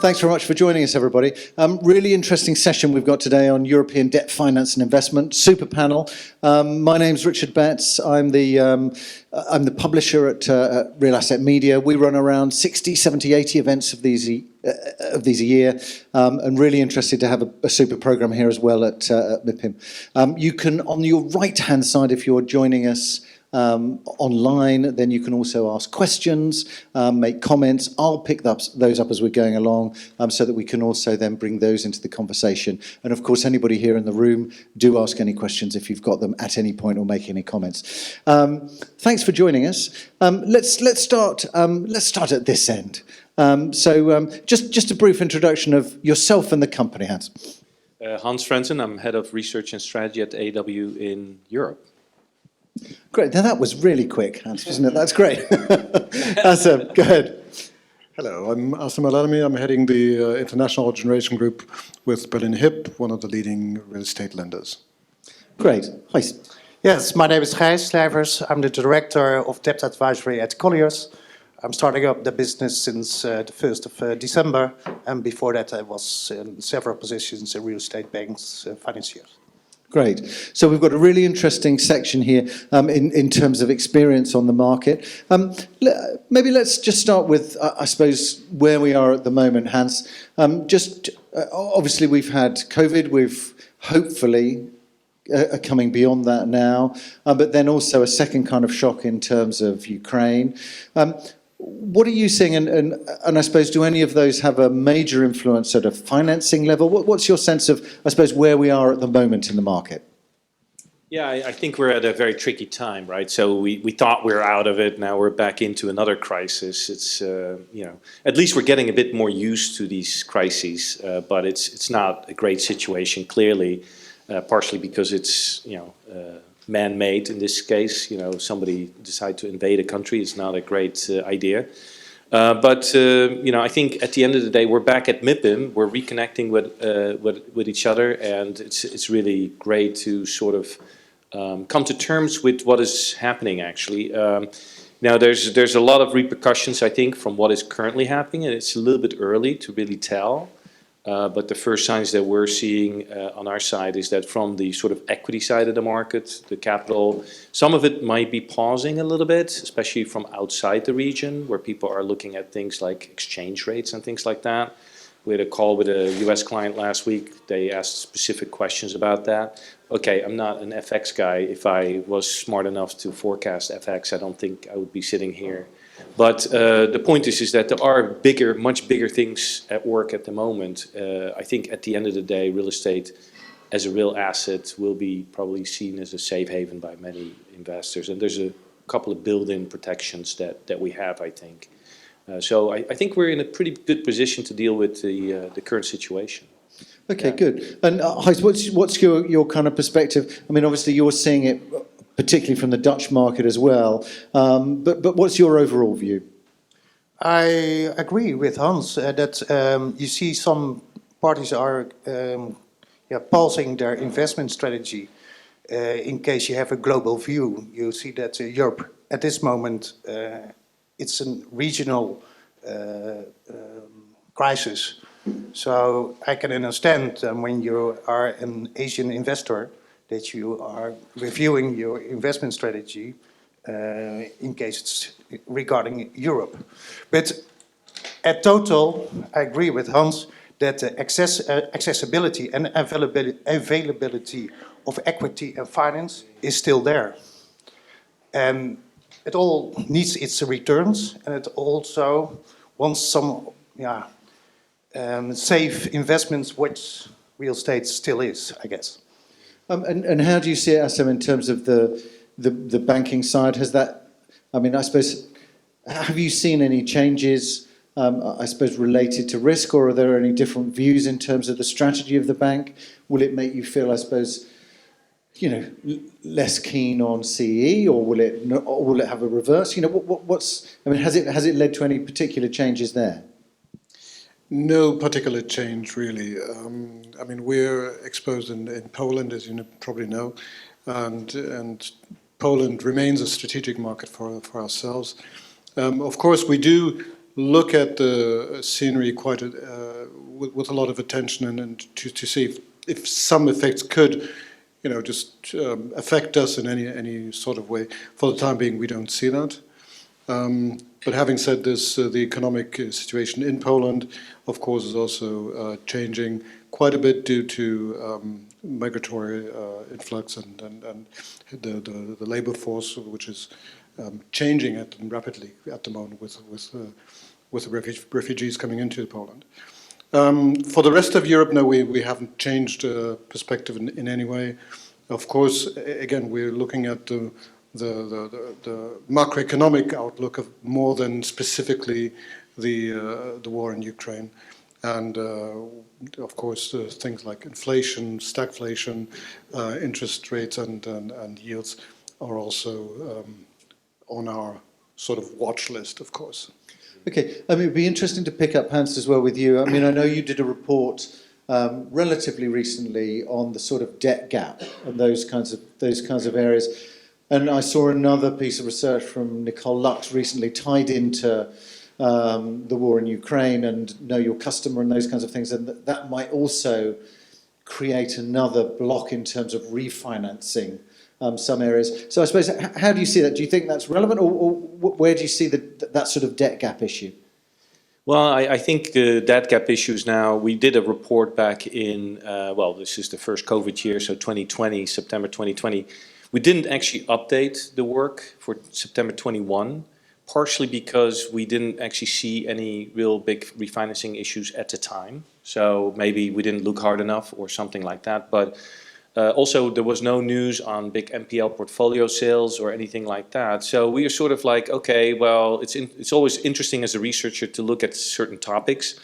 Thanks very much for joining us, everybody. Really interesting session we've got today on European debt finance and investment. Super panel. My name's Richard Betts. I'm the publisher at Real Asset Media. We run around 60, 70, 80 events of these a year, and really interested to have a super program here as well at MIPIM. You can, on your right-hand side, if you're joining us online, then you can also ask questions, make comments. I'll pick those up as we're going along, so that we can also then bring those into the conversation. And of course, anybody here in the room, do ask any questions if you've got them at any point or make any comments. Thanks for joining us. Let's start at this end. Just a brief introduction of yourself and the company, Hans. Hans Vrensen, I'm head of research and strategy at AW in Europe. Great. Now that was really quick, Hans, wasn't it? That's great. Assem, go ahead. Hello, I'm Assem Alami. I'm heading the International Generation Group with Berlin HIP, one of the leading real estate lenders. Great. Gijs. Yes, my name is Gijs, Sleijffers. I'm the director of debt advisory at Colliers. I'm starting up the business since the 1st of December, and before that I was in several positions in real estate banks, financiers. Great. So we've got a really interesting section here in terms of experience on the market. Maybe let's just start with, I suppose, where we are at the moment, Hans. Obviously we've had COVID, we've hopefully are coming beyond that now, but then also a second kind of shock in terms of Ukraine. What are you seeing, and I suppose, do any of those have a major influence at a financing level? What's your sense of, I suppose, where we are at the moment in the market? Yeah, I think we're at a very tricky time, right? So we thought we were out of it, now we're back into another crisis. It's, at least we're getting a bit more used to these crises, but it's not a great situation, clearly, partially because it's, man-made in this case. Somebody decide to invade a country is not a great idea. But I think at the end of the day, we're back at MIPIM. We're reconnecting with each other, and it's really great to sort of come to terms with what is happening. Actually, now there's a lot of repercussions, I think, from what is currently happening, and it's a little bit early to really tell. But the first signs that we're seeing on our side is that from the sort of equity side of the market, the capital, some of it might be pausing a little bit, especially from outside the region, where people are looking at things like exchange rates and things like that. We had a call with a US client last week. They asked specific questions about that. Okay, I'm not an FX guy. If I was smart enough to forecast FX, I don't think I would be sitting here. But the point is that there are much bigger things at work at the moment. I think at the end of the day, real estate as a real asset will be probably seen as a safe haven by many investors. And there's a couple of built-in protections that we have, I think. So I think we're in a pretty good position to deal with the current situation. Okay, good. And Gijs, what's your kind of perspective? I mean, obviously you're seeing it particularly from the Dutch market as well. But what's your overall view? I agree with Hans that you see some parties are pausing their investment strategy in case you have a global view. You see that Europe at this moment, it's a regional crisis. So I can understand when you are an Asian investor that you are reviewing your investment strategy in case it's regarding Europe. But at total, I agree with Hans that the accessibility and availability of equity and finance is still there. And it all needs its returns, and it also wants some safe investments, which real estate still is, I guess. And how do you see it, Assem, in terms of the banking side? Has that, I mean, I suppose, have you seen any changes, I suppose, related to risk, or are there any different views in terms of the strategy of the bank? Will it make you feel, I suppose, less keen on CE, or will it have a reverse? Has it led to any particular changes there? No particular change, really. We're exposed in Poland, as you probably know, and Poland remains a strategic market for ourselves. Of course, we do look at the scenery with a lot of attention and to see if some effects could, just affect us in any sort of way. For the time being, we don't see that. But having said this, the economic situation in Poland, of course, is also changing quite a bit due to migratory influx and the labor force, which is changing rapidly at the moment with the refugees coming into Poland. For the rest of Europe, no, we haven't changed perspective in any way. Of course, again, we're looking at the macroeconomic outlook of more than specifically the war in Ukraine, and of course things like inflation, stagflation, interest rates, and yields are also on our sort of watch list, of course. Okay, I mean, it'd be interesting to pick up, Hans, as well with you. I mean, I know you did a report relatively recently on the sort of debt gap and those kinds of areas. And I saw another piece of research from Nicole Lux recently tied into the war in Ukraine and know your customer and those kinds of things. And that might also create another block in terms of refinancing some areas. So I suppose, how do you see that? Do you think that's relevant, or where do you see that sort of debt gap issue? Well, I think the debt gap issues now, we did a report back in, this is the first COVID year, so 2020, September 2020. We didn't actually update the work for September 21, partially because we didn't actually see any real big refinancing issues at the time. So maybe we didn't look hard enough or something like that. But also, there was no news on big NPL portfolio sales or anything like that. So we are sort of like, okay, well, it's always interesting as a researcher to look at certain topics.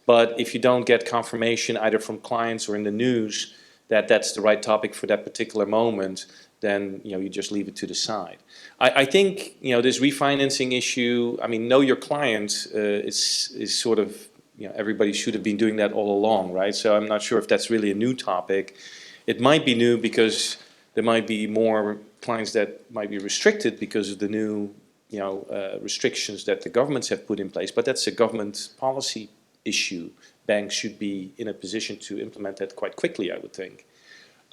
But if you don't get confirmation either from clients or in the news that that's the right topic for that particular moment, then you just leave it to the side. I think this refinancing issue. I mean, know your client is sort of everybody should have been doing that all along, right? So I'm not sure if that's really a new topic. It might be new because there might be more clients that might be restricted because of the new restrictions that the governments have put in place. But that's a government policy issue. Banks should be in a position to implement that quite quickly, I would think.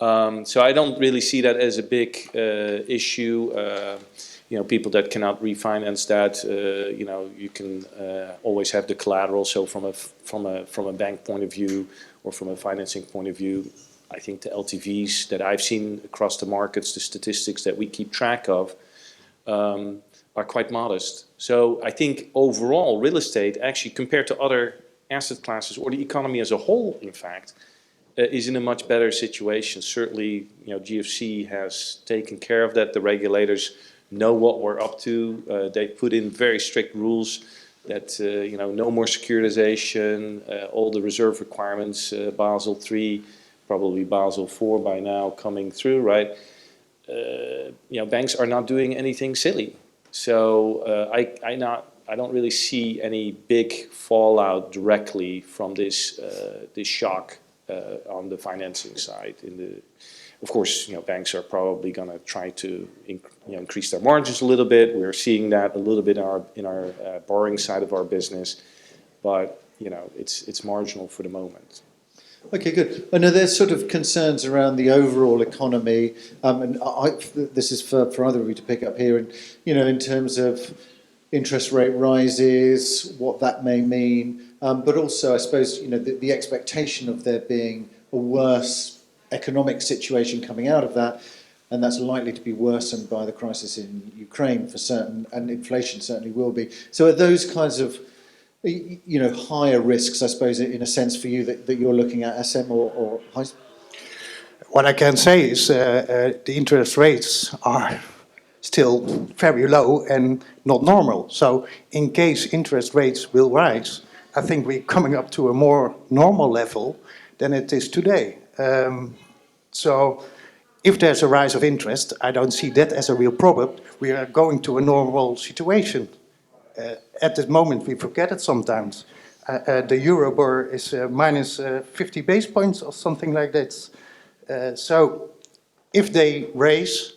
So I don't really see that as a big issue. People that cannot refinance that, you can always have the collateral. So from a bank point of view or from a financing point of view, I think the LTVs that I've seen across the markets, the statistics that we keep track of, are quite modest. So I think overall real estate, actually compared to other asset classes or the economy as a whole, in fact, is in a much better situation. Certainly, GFC has taken care of that. The regulators know what we're up to. They put in very strict rules that, no more securitization, all the reserve requirements, Basel III, probably Basel IV by now coming through, right? Banks are not doing anything silly. So I don't really see any big fallout directly from this shock on the financing side. Of course, banks are probably going to try to increase their margins a little bit. We're seeing that a little bit in our borrowing side of our business, but it's marginal for the moment. Okay, good. I know there's sort of concerns around the overall economy, and this is for either of you to pick up here, and in terms of interest rate rises, what that may mean, but also I suppose the expectation of there being a worse economic situation coming out of that, and that's likely to be worsened by the crisis in Ukraine for certain, and inflation certainly will be. So are those kinds of higher risks, I suppose, in a sense for you that you're looking at, Assem or Gijs? What I can say is the interest rates are still very low and not normal. So in case interest rates will rise, I think we're coming up to a more normal level than it is today. So if there's a rise of interest, I don't see that as a real problem. We are going to a normal situation. At this moment, we forget it sometimes. The Euribor is minus 50 base points or something like that. So if they rise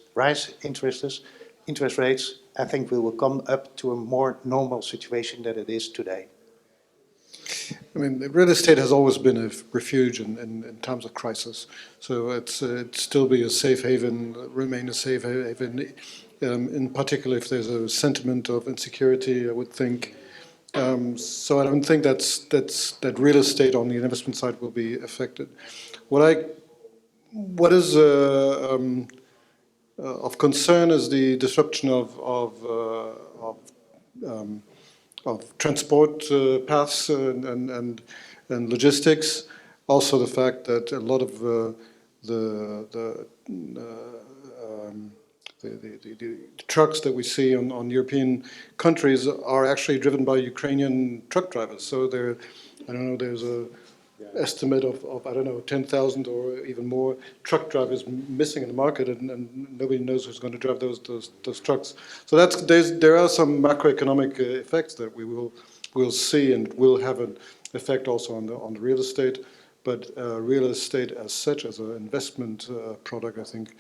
interest rates, I think we will come up to a more normal situation than it is today. I mean, real estate has always been a refuge in times of crisis. So it'd still be a safe haven, remain a safe haven, in particular if there's a sentiment of insecurity, I would think. So I don't think that real estate on the investment side will be affected. What is of concern is the disruption of transport paths and logistics. Also, the fact that a lot of the trucks that we see on European countries are actually driven by Ukrainian truck drivers. So I don't know, there's a estimate of I don't know, 10,000 or even more truck drivers missing in the market, and nobody knows who's going to drive those trucks. So there are some macroeconomic effects that we'll see, and will have an effect also on the real estate. But real estate as such, as an investment product, I think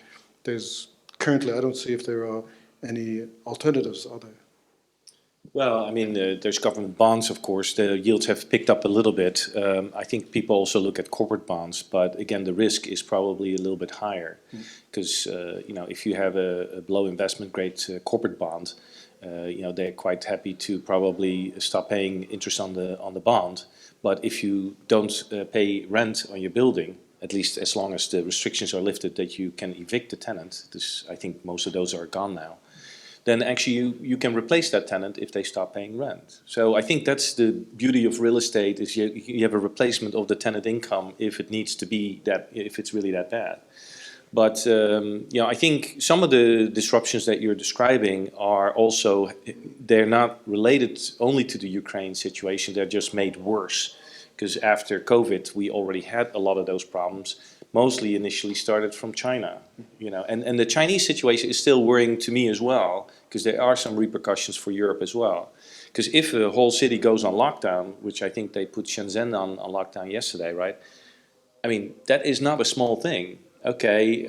currently I don't see if there are any alternatives, are there? Well, I mean, there's government bonds, of course. The yields have picked up a little bit. I think people also look at corporate bonds, but again, the risk is probably a little bit higher because if you have a below investment grade corporate bond, they're quite happy to probably stop paying interest on the bond. But if you don't pay rent on your building, at least as long as the restrictions are lifted that you can evict the tenant, because I think most of those are gone now, then actually you can replace that tenant if they stop paying rent. So I think that's the beauty of real estate, is you have a replacement of the tenant income if it needs to be that, if it's really that bad. But I think some of the disruptions that you're describing are also, they're not related only to the Ukraine situation, they're just made worse. Because after COVID, we already had a lot of those problems, mostly initially started from China, and the Chinese situation is still worrying to me as well, because there are some repercussions for Europe as well. Because if a whole city goes on lockdown, which I think they put Shenzhen on lockdown yesterday, right? I mean, that is not a small thing. Okay,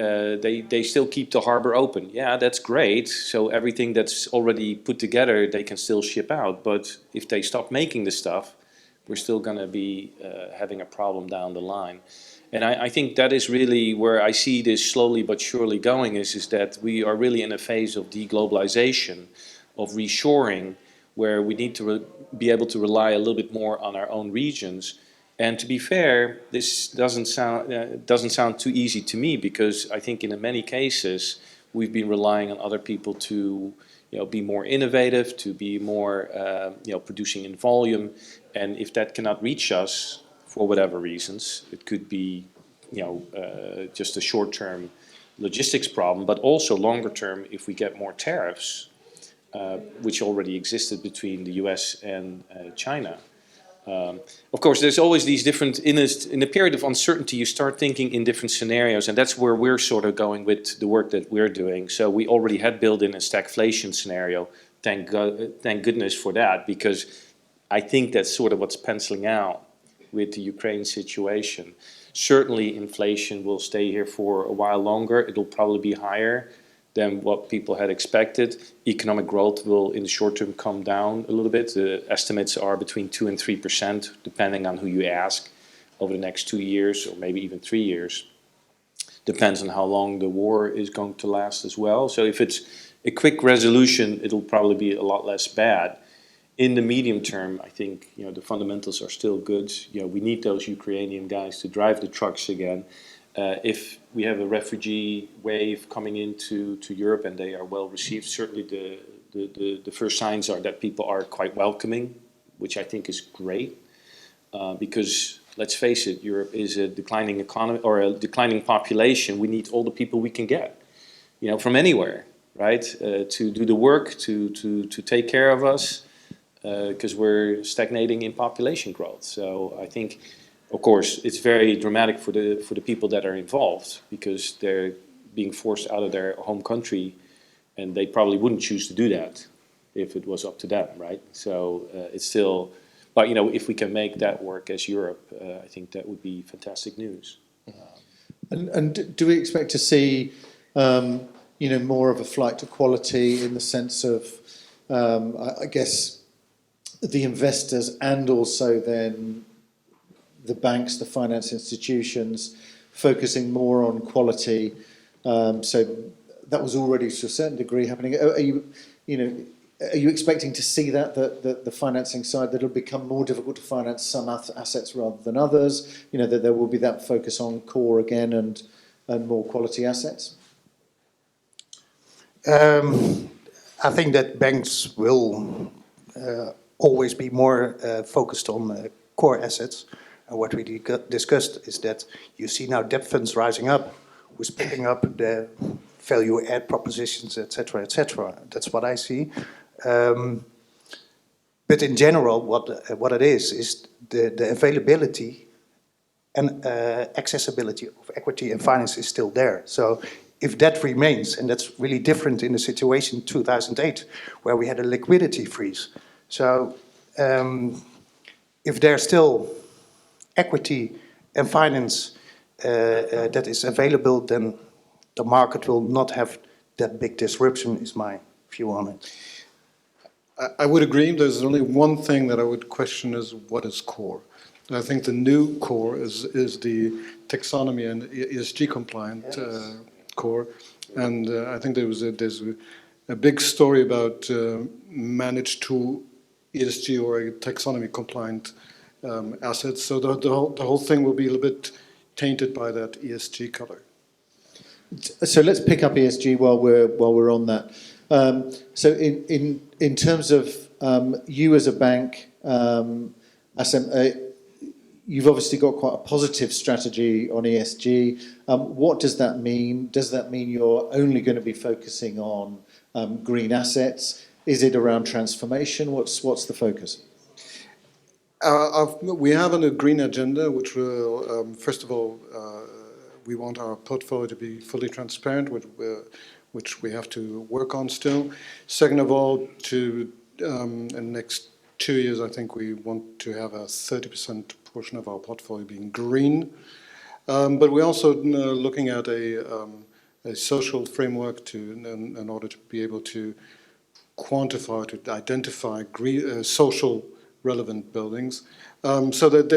they still keep the harbor open. Yeah, that's great. So everything that's already put together, they can still ship out. But if they stop making the stuff, we're still going to be having a problem down the line. And I think that is really where I see this slowly but surely going, is that we are really in a phase of deglobalization, of reshoring, where we need to be able to rely a little bit more on our own regions. And to be fair, this doesn't sound too easy to me, because I think in many cases we've been relying on other people to be more innovative, to be more producing in volume. And if that cannot reach us for whatever reasons, it could be just a short-term logistics problem, but also longer term if we get more tariffs, which already existed between the US and China. Of course, there's always these different, in a period of uncertainty, you start thinking in different scenarios, and that's where we're sort of going with the work that we're doing. So we already had built in a stagflation scenario. Thank goodness for that, because I think that's sort of what's penciling out with the Ukraine situation. Certainly inflation will stay here for a while longer. It'll probably be higher than what people had expected. Economic growth will, in the short term, come down a little bit. The estimates are between 2% and 3%, depending on who you ask, over the next 2 years, or maybe even 3 years. Depends on how long the war is going to last as well. So if it's a quick resolution, it'll probably be a lot less bad. In the medium term, I think the fundamentals are still good. We need those Ukrainian guys to drive the trucks again. If we have a refugee wave coming into Europe and they are well received, certainly the first signs are that people are quite welcoming, which I think is great. Because let's face it, Europe is a declining economy or a declining population. We need all the people we can get, from anywhere, right? To do the work, to take care of us. Because we're stagnating in population growth. So I think, of course, it's very dramatic for the people that are involved, because they're being forced out of their home country, and they probably wouldn't choose to do that if it was up to them, right? So it's still, but if we can make that work as Europe, I think that would be fantastic news. And do we expect to see more of a flight to quality in the sense of, I guess, the investors and also then the banks, the finance institutions, focusing more on quality. So that was already to a certain degree happening. Are you expecting to see that the financing side, that it'll become more difficult to finance some assets rather than others? That there will be that focus on core again and more quality assets? I think that banks will always be more focused on core assets. And what we discussed is that you see now debt funds rising up, who's picking up the value add propositions, etc., etc. That's what I see. But in general, what it is the availability and accessibility of equity and finance is still there. So if that remains, and that's really different in the situation in 2008, where we had a liquidity freeze. So if there's still equity and finance that is available, then the market will not have that big disruption, is my view on it. I would agree. There's only one thing that I would question is what is core. I think the new core is the taxonomy and ESG compliant core, and I think there's a big story about managed to ESG or taxonomy compliant assets. So the whole thing will be a little bit tainted by that ESG color. So let's pick up ESG while we're on that. So in terms of you as a bank, Assem, you've obviously got quite a positive strategy on ESG. What does that mean? Does that mean you're only going to be focusing on green assets? Is it around transformation? What's the focus? We have a green agenda, which will, first of all, we want our portfolio to be fully transparent, which we have to work on still. Second of all, in the next 2 years, I think we want to have a 30% portion of our portfolio being green. But we're also looking at a social framework in order to be able to quantify, to identify social relevant buildings. So that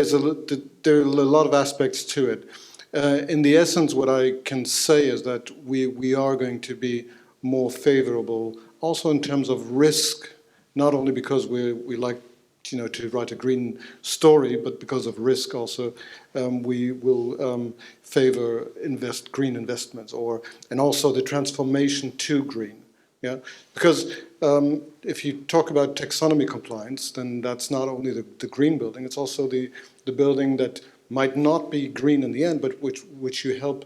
there are a lot of aspects to it. In the essence, what I can say is that we are going to be more favorable, also in terms of risk, not only because we like to write a green story, but because of risk also. We will favor green investments, and also the transformation to green. Yeah, because if you talk about taxonomy compliance, then that's not only the green building; it's also the building that might not be green in the end, but which you help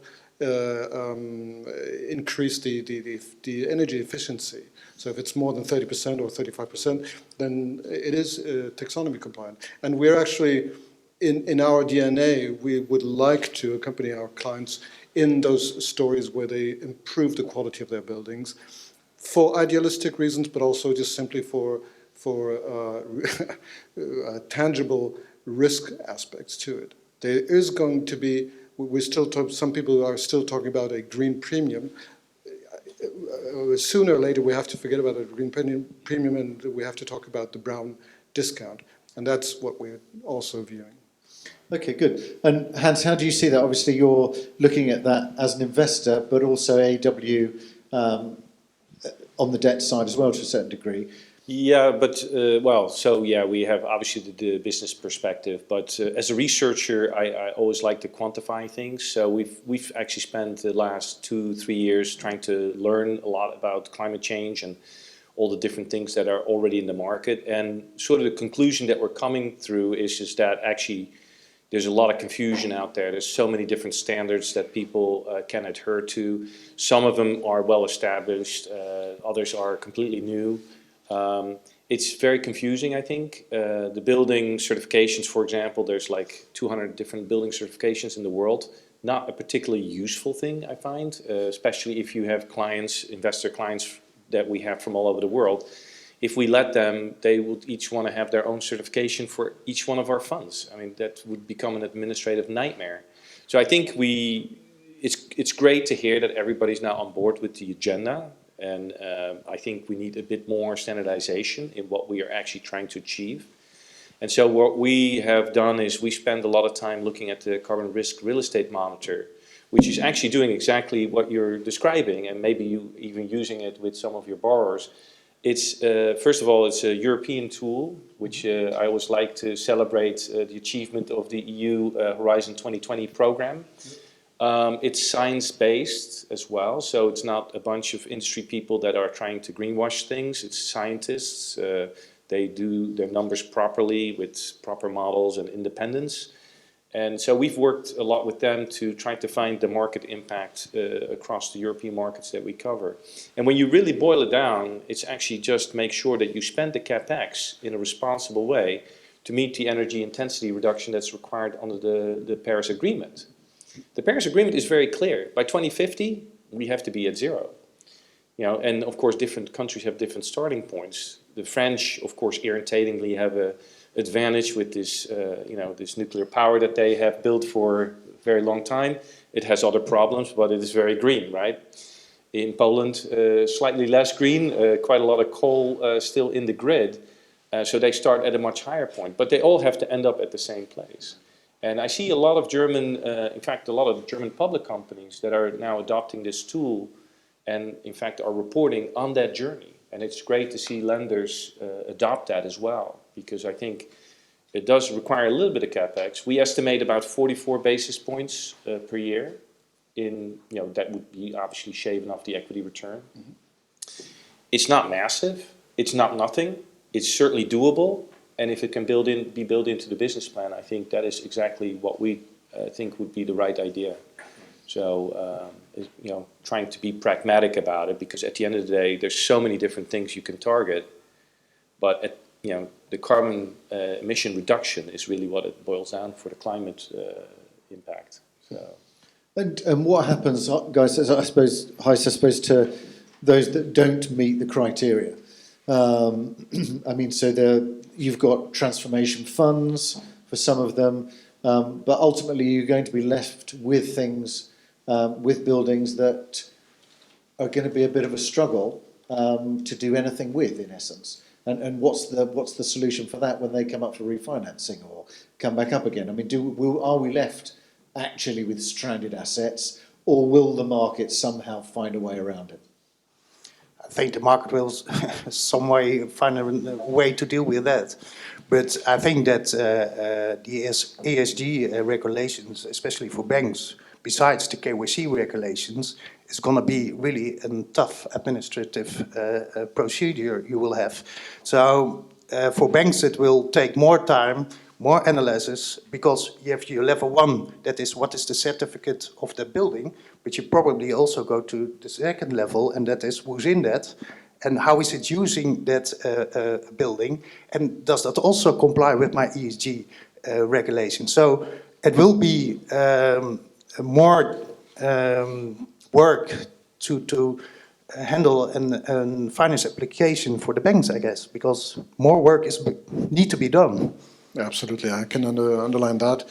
increase the energy efficiency. So if it's more than 30% or 35%, then it is taxonomy compliant. And we're actually, in our DNA, we would like to accompany our clients in those stories where they improve the quality of their buildings for idealistic reasons, but also just simply for tangible risk aspects to it. There is going to be, some people are still talking about a green premium. Sooner or later, we have to forget about a green premium and we have to talk about the brown discount. And that's what we're also viewing. Okay, good. And Hans, how do you see that? Obviously, you're looking at that as an investor, but also AW on the debt side as well to a certain degree. Yeah, but we have obviously the business perspective, but as a researcher, I always like to quantify things. So we've actually spent the last 2-3 years trying to learn a lot about climate change and all the different things that are already in the market. And sort of the conclusion that we're coming through is just that actually there's a lot of confusion out there. There's so many different standards that people can adhere to. Some of them are well established, others are completely new. It's very confusing, I think. The building certifications, for example, there's like 200 different building certifications in the world. Not a particularly useful thing, I find, especially if you have clients, investor clients that we have from all over the world. If we let them, they would each want to have their own certification for each one of our funds. I mean, that would become an administrative nightmare. So I think it's great to hear that everybody's now on board with the agenda. And I think we need a bit more standardization in what we are actually trying to achieve. And so what we have done is we spend a lot of time looking at the carbon risk real estate monitor, which is actually doing exactly what you're describing, and maybe you even using it with some of your borrowers. It's, first of all, it's a European tool, which I always like to celebrate the achievement of the EU Horizon 2020 program. It's science-based as well, so it's not a bunch of industry people that are trying to greenwash things. It's scientists. They do their numbers properly with proper models and independence. And so we've worked a lot with them to try to find the market impact across the European markets that we cover. And when you really boil it down, it's actually just make sure that you spend the capex in a responsible way to meet the energy intensity reduction that's required under the Paris Agreement. The Paris Agreement is very clear. By 2050, we have to be at zero. You know, and of course, different countries have different starting points. The French, of course, irritatingly have an advantage with this, you know, this nuclear power that they have built for a very long time. It has other problems, but it is very green, right? In Poland, slightly less green, quite a lot of coal still in the grid. So they start at a much higher point, but they all have to end up at the same place. And I see a lot of German, in fact, a lot of German public companies that are now adopting this tool and in fact are reporting on that journey. And it's great to see lenders adopt that as well, because I think it does require a little bit of capex. We estimate about 44 basis points per year. In, you know, that would be obviously shaving off the equity return. Mm-hmm. It's not massive. It's not nothing. It's certainly doable. And if it can be built into the business plan, I think that is exactly what we think would be the right idea. So, you know, trying to be pragmatic about it, because at the end of the day, there's so many different things you can target, but you know, the carbon emission reduction is really what it boils down for the climate impact. So. And what happens, guys, I suppose, Gijs, I suppose, to those that don't meet the criteria? I mean, so you've got transformation funds for some of them, but ultimately you're going to be left with things, with buildings that are going to be a bit of a struggle to do anything with, in essence. And what's the solution for that when they come up for refinancing or come back up again? I mean, are we left actually with stranded assets, or will the market somehow find a way around it? I think the market will some way find a way to deal with that. But I think that the ESG regulations, especially for banks, besides the KYC regulations, is going to be really a tough administrative procedure you will have. So for banks it will take more time, more analysis, because you have your level 1, that is what is the certificate of the building, but you probably also go to the second level, and that is who's in that, and how is it using that building, and does that also comply with my ESG regulation. So it will be more work to handle a finance application for the banks, I guess, because more work need to be done. Absolutely, I can underline that.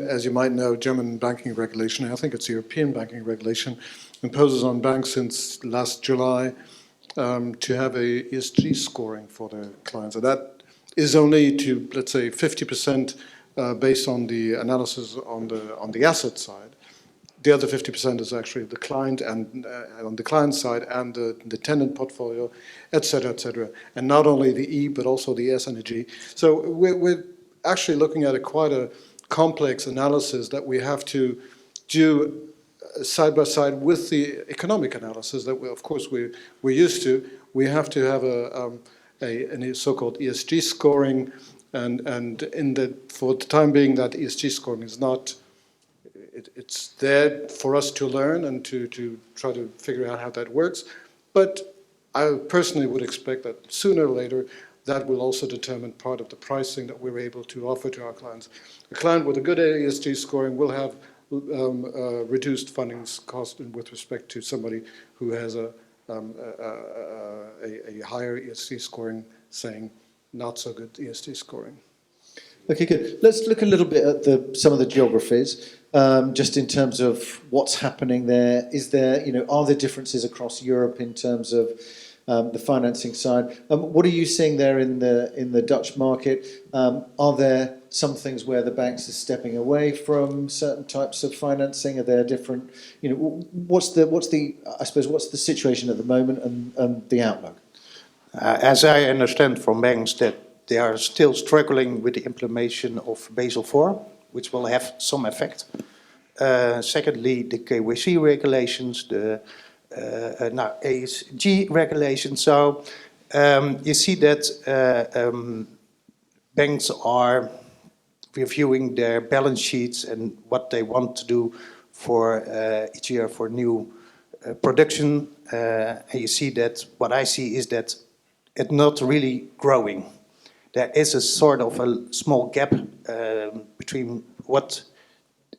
As you might know, German banking regulation, I think it's European banking regulation, imposes on banks since last July to have a ESG scoring for their clients. And that is only to, let's say, 50% based on the analysis on the asset side. The other 50% is actually the client and on the client side and the tenant portfolio, et cetera, and not only the E but also the S and the G. So we're actually looking at quite a complex analysis that we have to do side by side with the economic analysis that we're used to. We have to have a so-called ESG scoring, and for the time being, that ESG scoring is not. It's there for us to learn and to try to figure out how that works. But I personally would expect that sooner or later that will also determine part of the pricing that we're able to offer to our clients. A client with a good ESG scoring will have reduced funding cost with respect to somebody who has a higher ESG scoring, saying not so good ESG scoring. Okay, good. Let's look a little bit at some of the geographies. just in terms of what's happening there? Is there, are there differences across Europe in terms of the financing side? What are you seeing there in the Dutch market? Are there some things where the banks are stepping away from certain types of financing? Are there different, what's the situation at the moment and the outlook? As I understand from banks that they are still struggling with the implementation of Basel IV, which will have some effect. Secondly, the KYC regulations, the ASG regulations. So you see that banks are reviewing their balance sheets and what they want to do for each year for new production. And you see that what I see is that it's not really growing. There is a sort of a small gap between what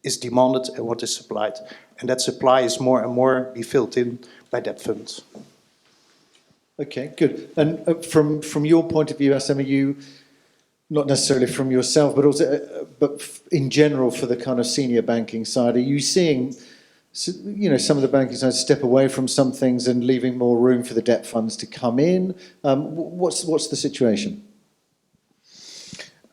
is demanded and what is supplied. And that supply is more and more be filled in by debt funds. Okay, good. And from your point of view, Assem, are you, not necessarily from yourself, but also, but in general for the kind of senior banking side, are you seeing, some of the banking side step away from some things and leaving more room for the debt funds to come in? What's the situation?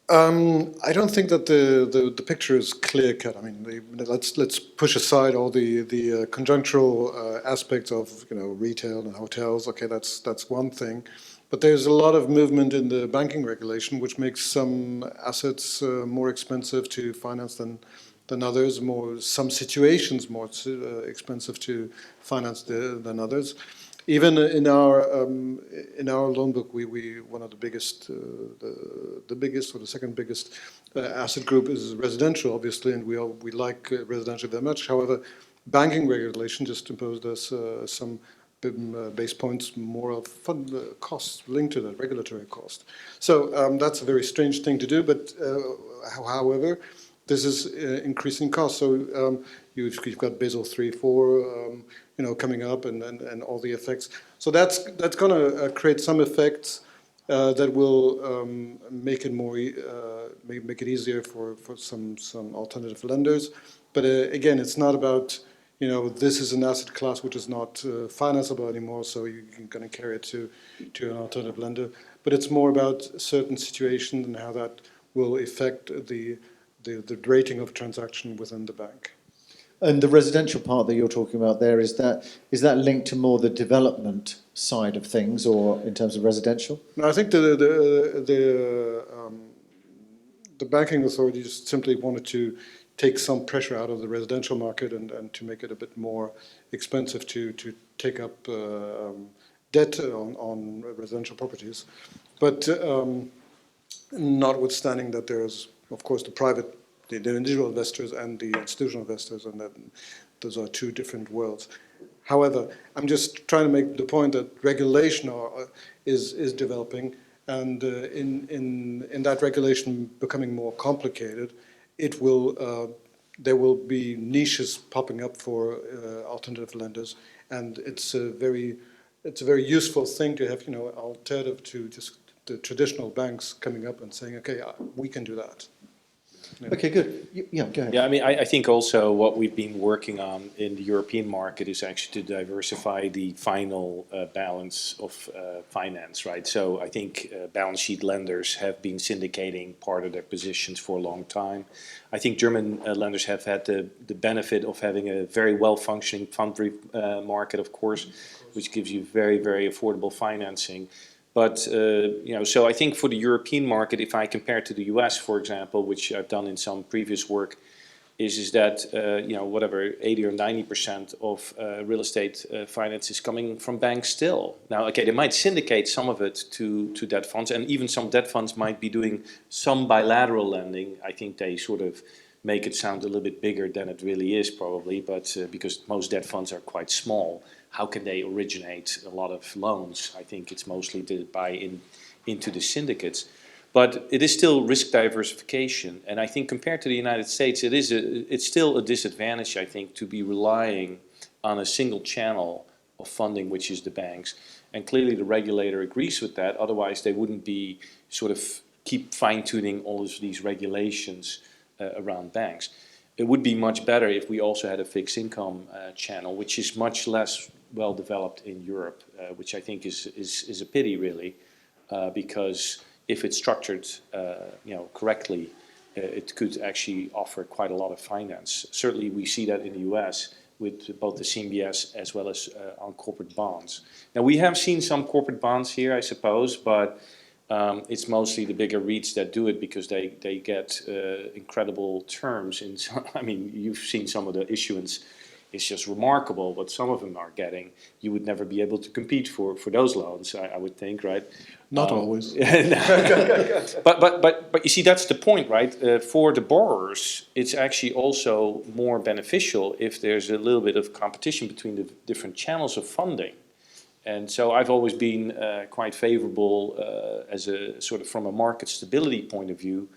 I don't think that the picture is clear cut. I mean, let's push aside all the conjunctural aspects of retail and hotels. Okay, that's one thing, but there's a lot of movement in the banking regulation, which makes some assets more expensive to finance than others. Some situations more expensive to finance than others. Even in our loan book, we one of the biggest, the biggest or the second biggest asset group is residential, obviously, and we like residential very much. However, banking regulation just imposed us some base points more of fund costs linked to that regulatory cost. So that's a very strange thing to do. But however, this is increasing costs. So you've got Basel III, IV. Coming up and all the effects. So that's going to create some effects that will make it more make it easier for some alternative lenders. But again, it's not about this is an asset class which is not financeable anymore, so you're going to carry it to an alternative lender. But it's more about certain situations and how that will affect the rating of transaction within the bank. And the residential part that you're talking about there, is that linked to more the development side of things, or in terms of residential? No, I think the banking authorities simply wanted to take some pressure out of the residential market and to make it a bit more expensive to take up debt on residential properties. But notwithstanding that there's, of course, the individual investors and the institutional investors, and that those are two different worlds. However, I'm just trying to make the point that regulation is developing, and in that regulation becoming more complicated, there will be niches popping up for alternative lenders, and it's a very useful thing to have alternative to just the traditional banks coming up and saying, okay, we can do that. Okay, good. Yeah, go ahead. Yeah, I mean, I think also what we've been working on in the European market is actually to diversify the final balance of finance, right? So I think balance sheet lenders have been syndicating part of their positions for a long time. I think German lenders have had the benefit of having a very well-functioning fund market, of course, which gives you very, very affordable financing. But, so I think for the European market, if I compare to the US, for example, which I've done in some previous work, is that, whatever, 80 or 90% of real estate finance is coming from banks still. Now, okay, they might syndicate some of it to debt funds, and even some debt funds might be doing some bilateral lending. I think they sort of make it sound a little bit bigger than it really is, probably, but because most debt funds are quite small. How can they originate a lot of loans? I think it's mostly to buy into the syndicates. But it is still risk diversification. And I think compared to the United States, it's still a disadvantage, I think, to be relying on a single channel of funding, which is the banks. And clearly the regulator agrees with that. Otherwise, they wouldn't be sort of keep fine-tuning all of these regulations around banks. it would be much better if we also had a fixed income channel, which is much less well developed in Europe, which I think is a pity, really, because if it's structured, correctly, it could actually offer quite a lot of finance. Certainly, we see that in the US with both the CMBS as well as on corporate bonds. Now, we have seen some corporate bonds here, I suppose, but it's mostly the bigger REITs that do it because they get incredible terms. I mean, you've seen some of the issuance. It's just remarkable what some of them are getting. You would never be able to compete for those loans, I would think, right? Not always. But you see, that's the point, right? For the borrowers, it's actually also more beneficial if there's a little bit of competition between the different channels of funding. And so I've always been quite favorable as a sort of from a market stability point of view.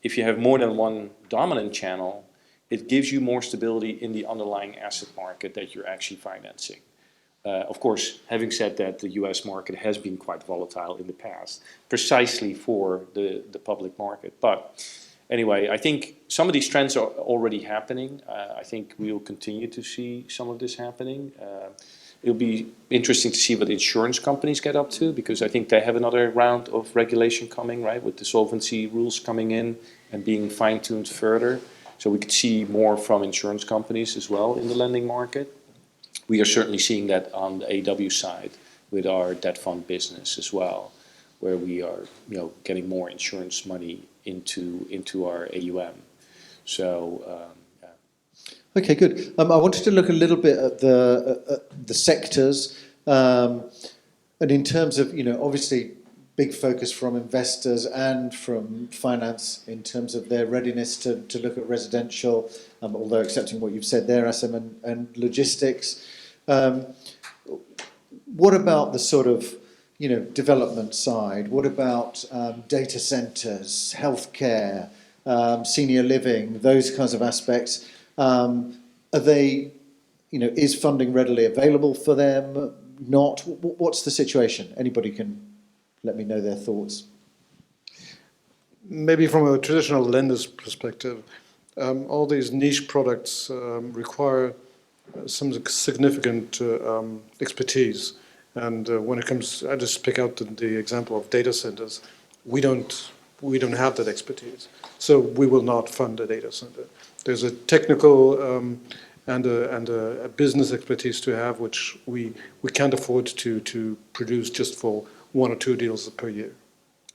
If you have more than one dominant channel, it gives you more stability in the underlying asset market that you're actually financing. Of course, having said that, the US market has been quite volatile in the past, precisely for the public market. But anyway, I think some of these trends are already happening. I think we will continue to see some of this happening. It'll be interesting to see what insurance companies get up to, because I think they have another round of regulation coming, right, with the solvency rules coming in and being fine-tuned further. So we could see more from insurance companies as well in the lending market. We are certainly seeing that on the AW side with our debt fund business as well, where we are, getting more insurance money into our AUM. So. Okay, good. I wanted to look a little bit at the sectors, and in terms of, obviously big focus from investors and from finance in terms of their readiness to look at residential, although accepting what you've said there, Assem, and logistics. What about the sort of, development side? What about data centres, healthcare, senior living, those kinds of aspects? Are they, is funding readily available for them? Not? What's the situation? Anybody can let me know their thoughts. Maybe from a traditional lender's perspective, all these niche products require some significant expertise. And when it comes, I just pick out the example of data centers. We don't have that expertise, so we will not fund a data center. There's a technical and a business expertise to have, which we can't afford to produce just for 1 or 2 deals per year.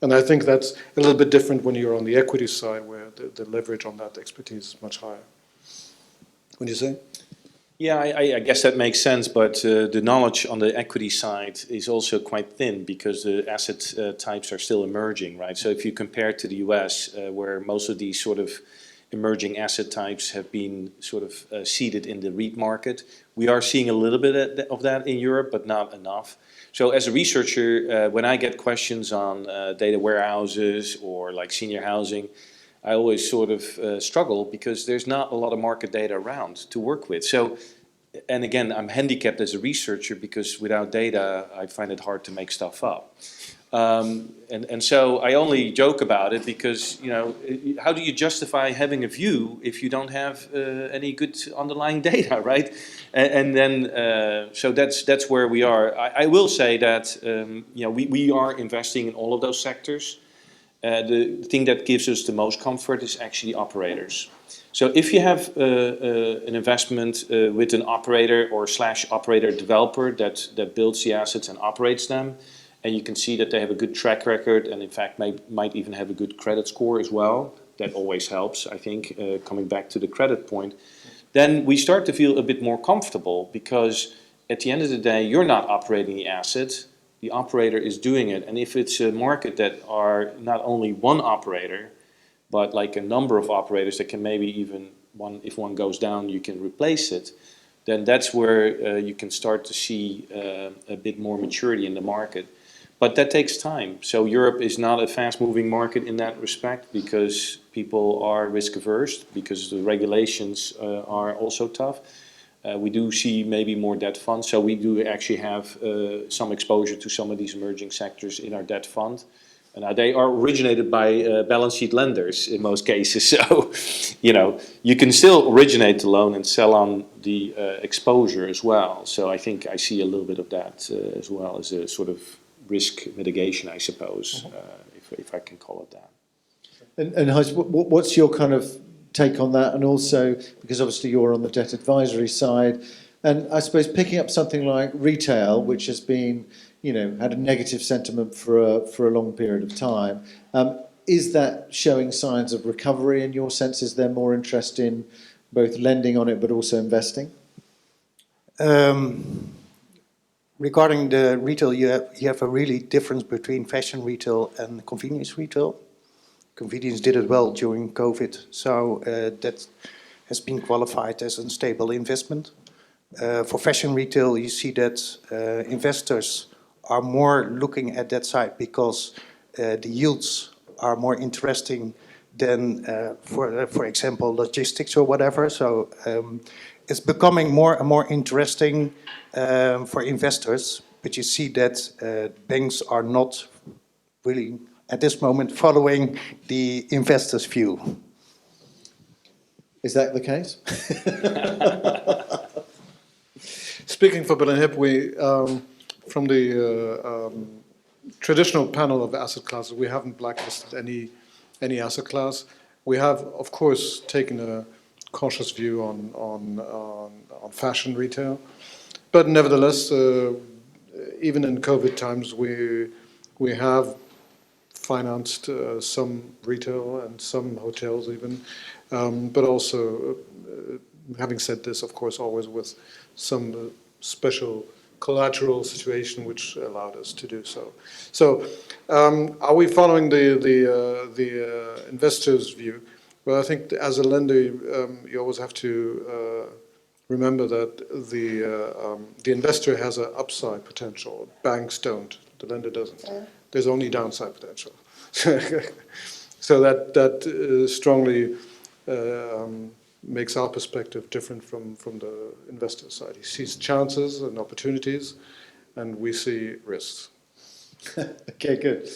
And I think that's a little bit different when you're on the equity side, where the leverage on that expertise is much higher. What do you say? Yeah, I guess that makes sense, but the knowledge on the equity side is also quite thin because the asset types are still emerging, right? So if you compare to the US, where most of these sort of emerging asset types have been sort of seeded in the REIT market, we are seeing a little bit of that in Europe, but not enough. So as a researcher, when I get questions on data warehouses or like senior housing, I always sort of struggle because there's not a lot of market data around to work with. So, and again, I'm handicapped as a researcher because without data, I find it hard to make stuff up. And so I only joke about it because, how do you justify having a view if you don't have any good underlying data, right? And then, so that's where we are. I will say that, we are investing in all of those sectors. The thing that gives us the most comfort is actually operators. So if you have an investment with an operator or / operator developer that builds the assets and operates them, and you can see that they have a good track record and in fact might even have a good credit score as well, that always helps, I think, coming back to the credit point, then we start to feel a bit more comfortable because at the end of the day, you're not operating the asset. The operator is doing it. And if it's a market that are not only one operator, but like a number of operators that can maybe even if one goes down, you can replace it, then that's where you can start to see a bit more maturity in the market. But that takes time. So Europe is not a fast-moving market in that respect because people are risk-averse, because the regulations are also tough. We do see maybe more debt funds, so we do actually have some exposure to some of these emerging sectors in our debt fund. Now they are originated by balance sheet lenders in most cases. So, you know, you can still originate the loan and sell on the exposure as well. So I think I see a little bit of that as well as a sort of risk mitigation, I suppose, if I can call it that. And Gijs, what's your kind of take on that? And also, because obviously you're on the debt advisory side, and I suppose picking up something like retail, which has been, you know, had a negative sentiment for a long period of time, is that showing signs of recovery in your sense? Is there more interest in both lending on it but also investing? Regarding the retail, you have a really difference between fashion retail and convenience retail. Convenience did it well during COVID, so that has been qualified as a stable investment. For fashion retail, you see that investors are more looking at that side because the yields are more interesting than, for example, logistics or whatever. So it's becoming more and more interesting for investors, but you see that banks are not really, at this moment, following the investors' view. Is that the case? Speaking for Berlin Hip, we, from the traditional panel of asset classes, we haven't blacklisted any asset class. We have, of course, taken a cautious view on fashion retail, but nevertheless, even in COVID times, we have financed some retail and some hotels even, but also, having said this, of course, always with some special collateral situation which allowed us to do so. So, are we following the investor's view? Well, I think as a lender, you always have to remember that the investor has an upside potential. Banks don't. The lender doesn't. There's only downside potential. So that strongly makes our perspective different from the investor side. He sees chances and opportunities, and we see risks. Okay, good.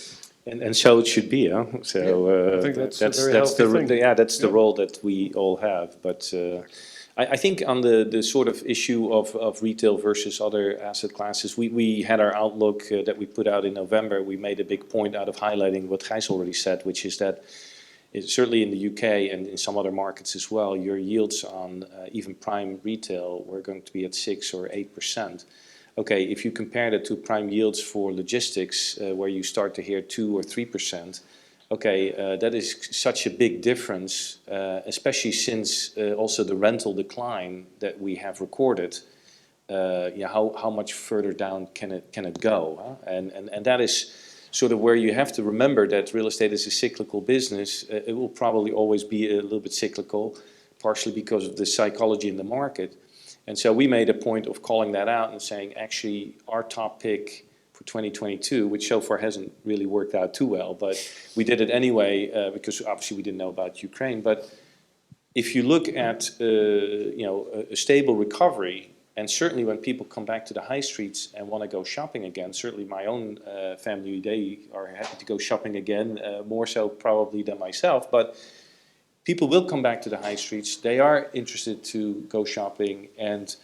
And so it should be, huh? So I think that's a very healthy thing. that's the role that we all have. But I think on the sort of issue of retail versus other asset classes, we had our outlook that we put out in November. We made a big point out of highlighting what Gijs already said, which is that certainly in the UK and in some other markets as well, your yields on even prime retail were going to be at 6 or 8%. Okay, if you compare that to prime yields for logistics, where you start to hear 2 or 3%, okay, that is such a big difference, especially since also the rental decline that we have recorded. How much further down can it go? Huh? And that is sort of where you have to remember that real estate is a cyclical business. It will probably always be a little bit cyclical, partially because of the psychology in the market. And so we made a point of calling that out and saying, actually, our top pick for 2022, which so far hasn't really worked out too well, but we did it anyway because obviously we didn't know about Ukraine. But if you look at a stable recovery, and certainly when people come back to the high streets and want to go shopping again, certainly my own family, they are happy to go shopping again, more so probably than myself. But people will come back to the high streets. They are interested to go shopping, and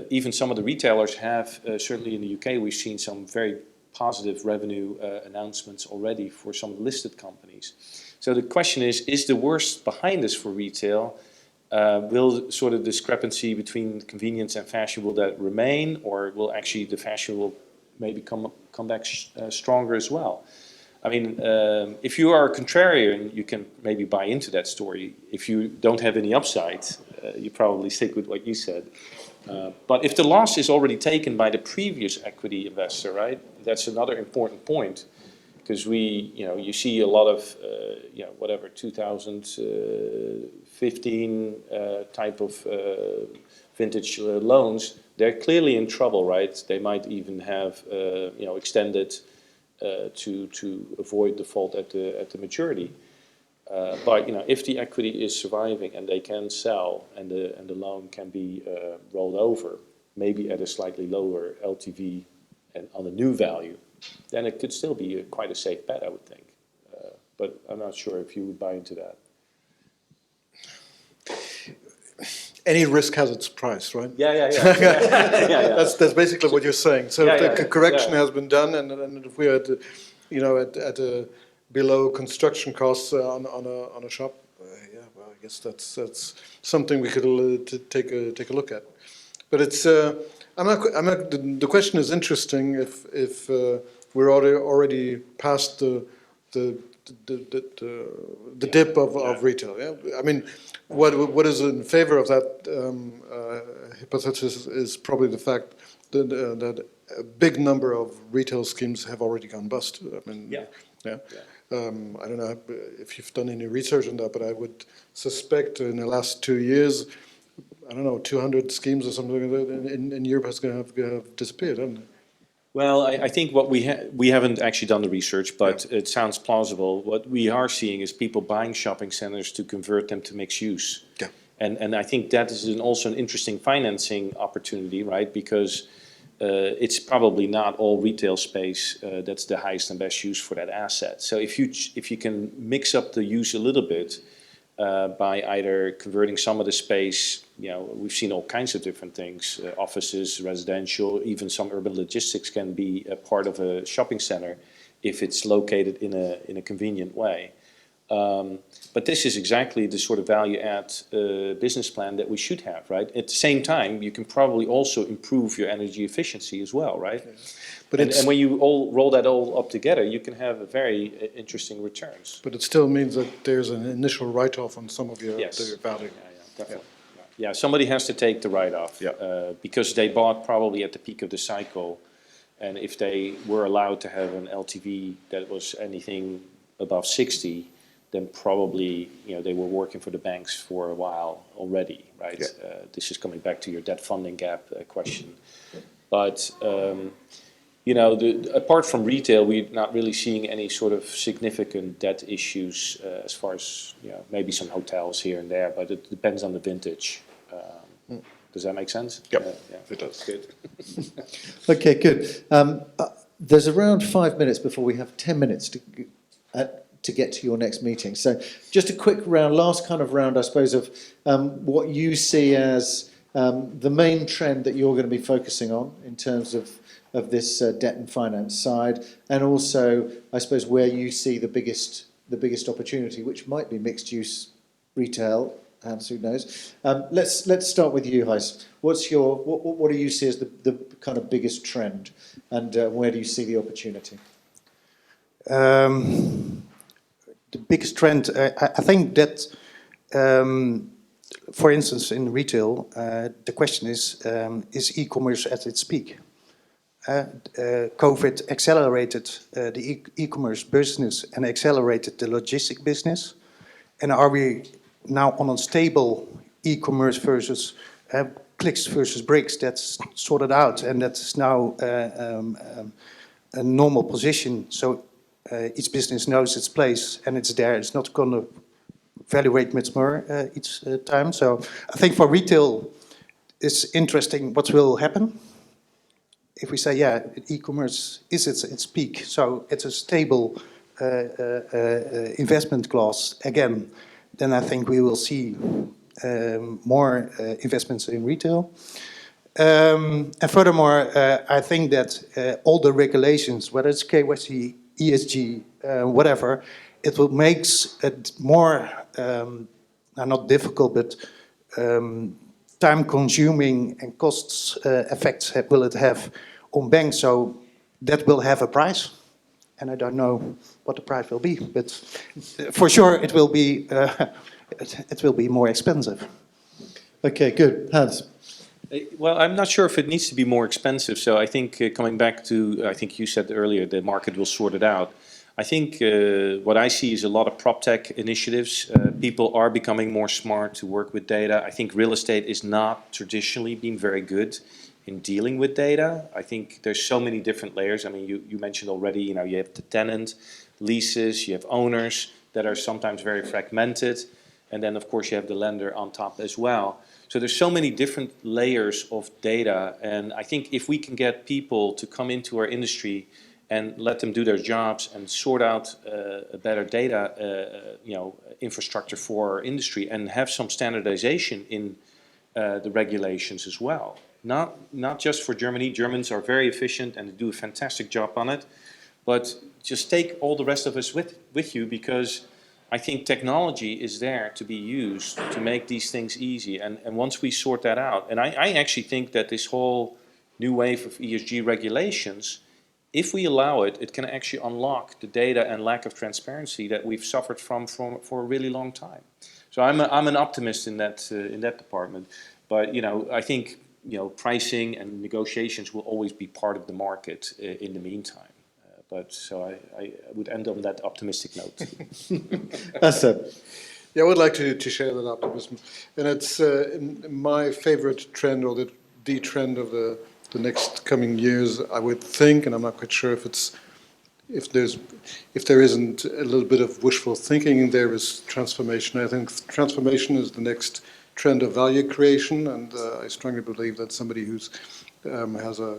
even some of the retailers have, certainly in the UK, we've seen some very positive revenue announcements already for some listed companies. So the question is the worst behind us for retail? Will sort of discrepancy between convenience and fashion, will that remain, or will actually the fashion will maybe come back stronger as well? I mean, if you are a contrarian, you can maybe buy into that story. If you don't have any upside, you probably stick with what you said. But if the loss is already taken by the previous equity investor, right? That's another important point, because you see a lot of, 2015 type of vintage loans. They're clearly in trouble, right? They might even have, extended to avoid default at the maturity. But if the equity is surviving and they can sell and the loan can be rolled over, maybe at a slightly lower LTV and on a new value, then it could still be quite a safe bet, I would think. But I'm not sure if you would buy into that. Any risk has its price, right? Yeah. That's basically what you're saying. So Yeah, if the yeah, correction yeah. has been done, and if we are at a below construction costs on a shop, well, I guess that's something we could take a look at. But it's I'm not. The question is interesting if we're already past the dip of retail. Yeah, I mean, what is in favor of that hypothesis is probably the fact that a big number of retail schemes have already gone bust. I mean, yeah. I don't know if you've done any research on that, but I would suspect in the last 2 years, I don't know, 200 schemes or something like that in Europe has going to have disappeared, haven't they? Well, I think what we haven't actually done the research, but it sounds plausible. What we are seeing is people buying shopping centers to convert them to mixed use. Yeah. And I think that is also an interesting financing opportunity, right? Because it's probably not all retail space that's the highest and best use for that asset. So if you can mix up the use a little bit by either converting some of the space, we've seen all kinds of different things, offices, residential, even some urban logistics can be a part of a shopping center if it's located in a convenient way. But this is exactly the sort of value add business plan that we should have, right? At the same time, you can probably also improve your energy efficiency as well, right? Yeah. But and when you all roll that all up together, you can have a very interesting returns. But it still means that there's an initial write-off on some of your value. Yeah, definitely. Yeah, somebody has to take the write-off because they bought probably at the peak of the cycle, and if they were allowed to have an LTV that was anything above 60, then probably they were working for the banks for a while already, right? Yeah. This is coming back to your debt funding gap question, but apart from retail, we're not really seeing any sort of significant debt issues as far as maybe some hotels here and there, but it depends on the vintage. Does that make sense? Yep. Yeah, it does. Good. Okay, good. There's around 5 minutes before we have 10 minutes to get to your next meeting. So just a quick round, last kind of round, I suppose, of what you see as the main trend that you're going to be focusing on in terms of this debt and finance side, and also, I suppose, where you see the biggest opportunity, which might be mixed use retail, and who knows. Let's start with you, Gijs. What do you see as the kind of biggest trend, and where do you see the opportunity? The biggest trend, I think that, for instance, in retail, the question is e-commerce at its peak? COVID accelerated the e-commerce business and accelerated the logistic business. And are we now on a stable e-commerce versus clicks versus bricks that's sorted out, and that's now a normal position? So each business knows its place and it's there. It's not going to evaluate much more each time. So I think for retail, it's interesting what will happen. If we say, e-commerce is its peak, so it's a stable investment class again, then I think we will see more investments in retail. And furthermore, I think that all the regulations, whether it's KYC, ESG, whatever, it will make it more, not difficult, but time-consuming and costs effects will it have on banks. So that will have a price, and I don't know what the price will be, but for sure it will be more expensive. Okay, good. Hans. Well, I'm not sure if it needs to be more expensive. So I think coming back to, I think you said earlier, the market will sort it out. I think what I see is a lot of prop tech initiatives. People are becoming more smart to work with data. I think real estate is not traditionally been very good in dealing with data. I think there's so many different layers. I mean, you mentioned already, you have the tenant, leases, you have owners that are sometimes very fragmented. And then, of course, you have the lender on top as well. So there's so many different layers of data. And I think if we can get people to come into our industry and let them do their jobs and sort out a better data infrastructure for our industry, and have some standardization in the regulations as well. Not just for Germany. Germans are very efficient and do a fantastic job on it, but just take all the rest of us with you, because I think technology is there to be used to make these things easy. And once we sort that out, and I actually think that this whole new wave of ESG regulations, if we allow it, it can actually unlock the data and lack of transparency that we've suffered from for a really long time. So I'm an optimist in that department. But I think pricing and negotiations will always be part of the market in the meantime. But so I would end on that optimistic note. Assem. Yeah, I would like to share that optimism, and it's my favorite trend, or the trend of the next coming years. I would think, and I'm not quite sure if there isn't a little bit of wishful thinking, there is transformation. I think transformation is the next trend of value creation, and I strongly believe that somebody who's has a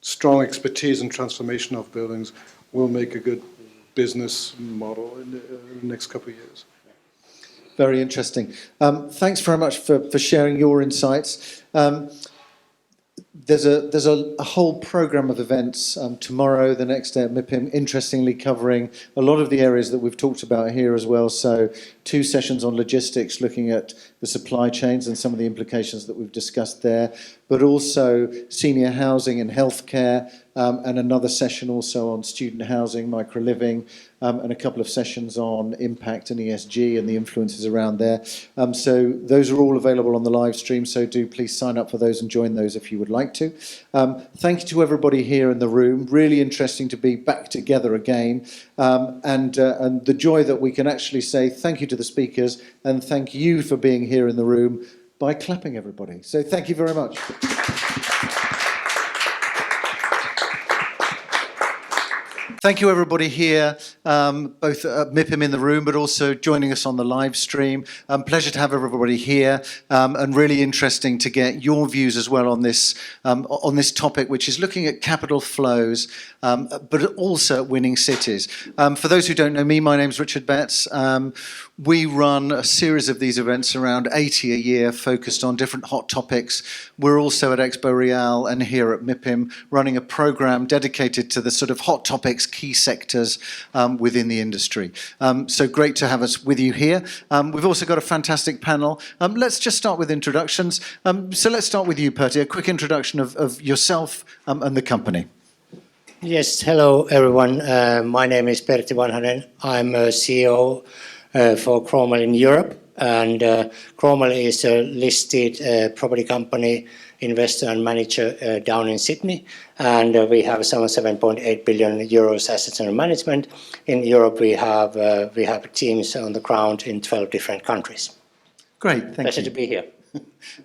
strong expertise in transformation of buildings will make a good business model in the next couple of years. Very interesting. Thanks very much for sharing your insights. There's a whole program of events tomorrow, the next day at MIPIM, interestingly covering a lot of the areas that we've talked about here as well. So 2 sessions on logistics, looking at the supply chains and some of the implications that we've discussed there, but also senior housing and healthcare, and another session also on student housing, micro-living, and a couple of sessions on impact and ESG and the influences around there. So those are all available on the live stream, so do please sign up for those and join those if you would like to. Thank you to everybody here in the room. Really interesting to be back together again, and the joy that we can actually say thank you to the speakers and thank you for being here in the room by clapping, everybody. So thank you very much. Thank you, everybody here, both at MIPIM in the room, but also joining us on the live stream. Pleasure to have everybody here, and really interesting to get your views as well on this topic, which is looking at capital flows, but also at winning cities. For those who don't know me, my name's Richard Betts. We run a series of these events, around 80 a year, focused on different hot topics. We're also at Expo Real and here at MIPIM running a program dedicated to the sort of hot topics, key sectors within the industry. So great to have us with you here. We've also got a fantastic panel. Let's just start with introductions. So let's start with you, Pertti, a quick introduction of yourself and the company. Yes, hello everyone. My name is Pertti Vanhanen. I'm a CEO for Cromwell in Europe, and Cromwell is a listed property company, investor and manager down in Sydney, and we have some 7.8 billion euros assets under management. In Europe, we have teams on the ground in 12 different countries. Great, thank you. Pleasure to be here.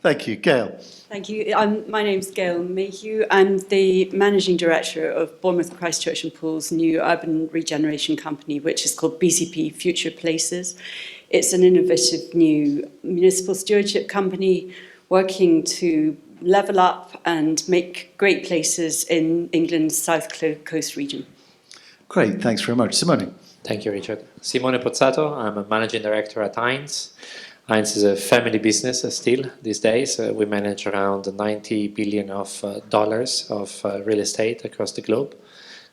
Thank you, Gail. Thank you. My name's Gail Mayhew. I'm the Managing Director of Bournemouth, Christchurch and Pool's new urban regeneration company, which is called BCP Future Places. It's an innovative new municipal stewardship company working to level up and make great places in England's South Coast region. Great, thanks very much. Simone. Thank you, Richard. Simone Pozzato, I'm a Managing Director at Heinz. Heinz is a family business still these days. We manage around $90 billion of real estate across the globe.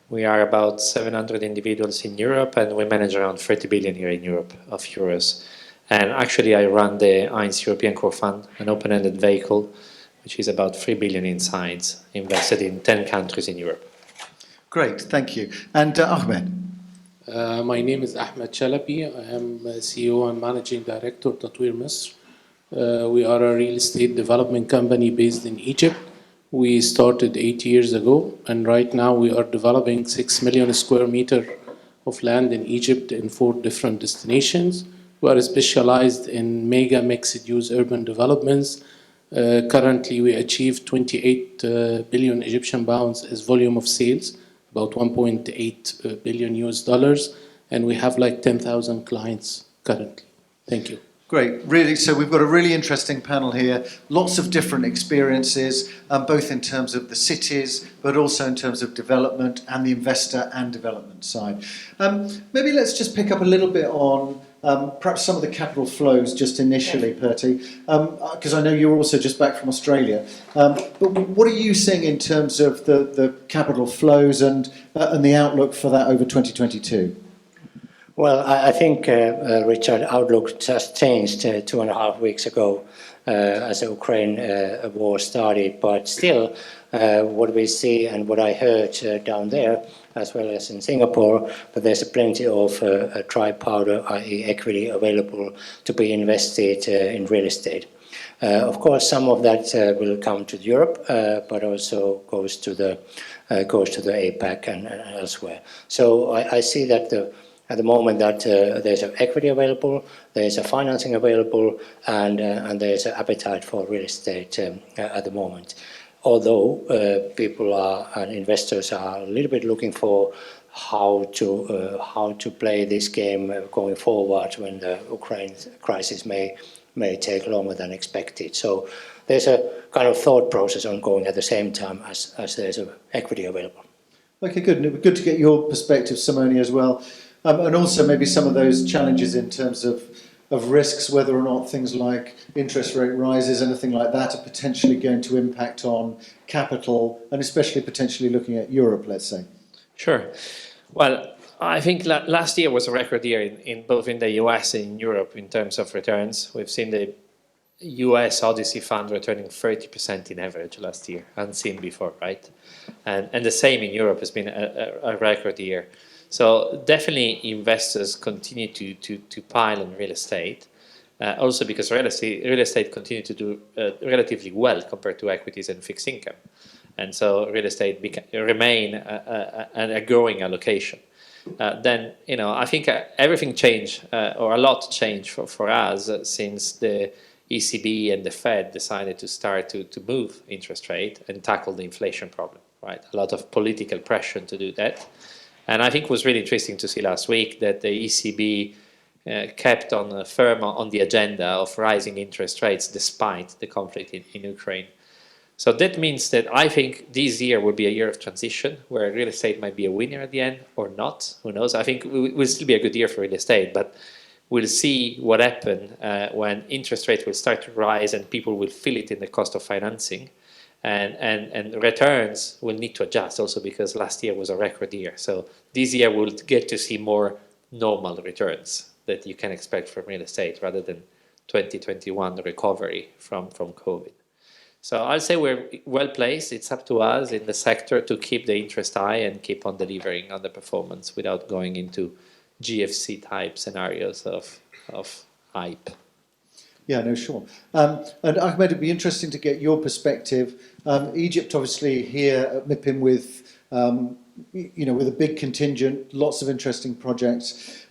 We are about 700 individuals in Europe, and we manage around 30 billion here in Europe of euros. And actually, I run the Heinz European Core Fund, an open-ended vehicle, which is about 3 billion in size, invested in 10 countries in Europe. Great, thank you. And Ahmed. My name is Ahmed Chalabi. I am CEO and Managing Director of Tatweer Misr. We are a real estate development company based in Egypt. We started 8 years ago, and right now we are developing 6 million square meters of land in Egypt in 4 different destinations. We are specialized in mega mixed-use urban developments. Currently, we achieved 28 billion Egyptian pounds as volume of sales, about 1.8 billion US dollars, and we have like 10,000 clients currently. Thank you. Great, really. So we've got a really interesting panel here. Lots of different experiences, both in terms of the cities, but also in terms of development and the investor and development side. Maybe let's just pick up a little bit on perhaps some of the capital flows just initially, Pertti, because I know you're also just back from Australia. But what are you seeing in terms of the capital flows and the outlook for that over 2022? Well, I think, Richard, outlook just changed 2.5 weeks ago as the Ukraine war started. But still, what we see and what I heard down there, as well as in Singapore, that there's plenty of dry powder, i.e. equity, available to be invested in real estate. Of course, some of that will come to Europe, but also goes to the APAC and elsewhere. So I see that at the moment that there's equity available, there's a financing available, and there's an appetite for real estate at the moment. Although people and investors are a little bit looking for how to play this game going forward when the Ukraine crisis may take longer than expected. So there's a kind of thought process ongoing at the same time as there's equity available. Okay, good. And it would be good to get your perspective, Simone, as well. And also maybe some of those challenges in terms of risks, whether or not things like interest rate rises, anything like that, are potentially going to impact on capital, and especially potentially looking at Europe, let's say. Sure. Well, I think last year was a record year in both in the US and in Europe in terms of returns. We've seen the US Odyssey Fund returning 30% in average last year, unseen before, right? And the same in Europe has been a record year. So definitely investors continue to pile on real estate, also because real estate continue to do relatively well compared to equities and fixed income. And so real estate remain a growing allocation. Then, I think everything changed, or a lot changed for us since the ECB and the Fed decided to start to move interest rate and tackle the inflation problem, right? A lot of political pressure to do that. And I think it was really interesting to see last week that the ECB kept on firm on the agenda of rising interest rates despite the conflict in Ukraine. So that means that I think this year will be a year of transition where real estate might be a winner at the end or not. Who knows? I think it will still be a good year for real estate, but we'll see what happens when interest rates will start to rise and people will feel it in the cost of financing. And returns will need to adjust also because last year was a record year. So this year we'll get to see more normal returns that you can expect from real estate rather than 2021 recovery from COVID. So I'll say we're well placed. It's up to us in the sector to keep the interest high and keep on delivering on the performance without going into GFC type scenarios of hype. Yeah, no, sure. And Ahmed, it'd be interesting to get your perspective. Egypt, obviously, here at MIPIM with, with a big contingent, lots of interesting projects.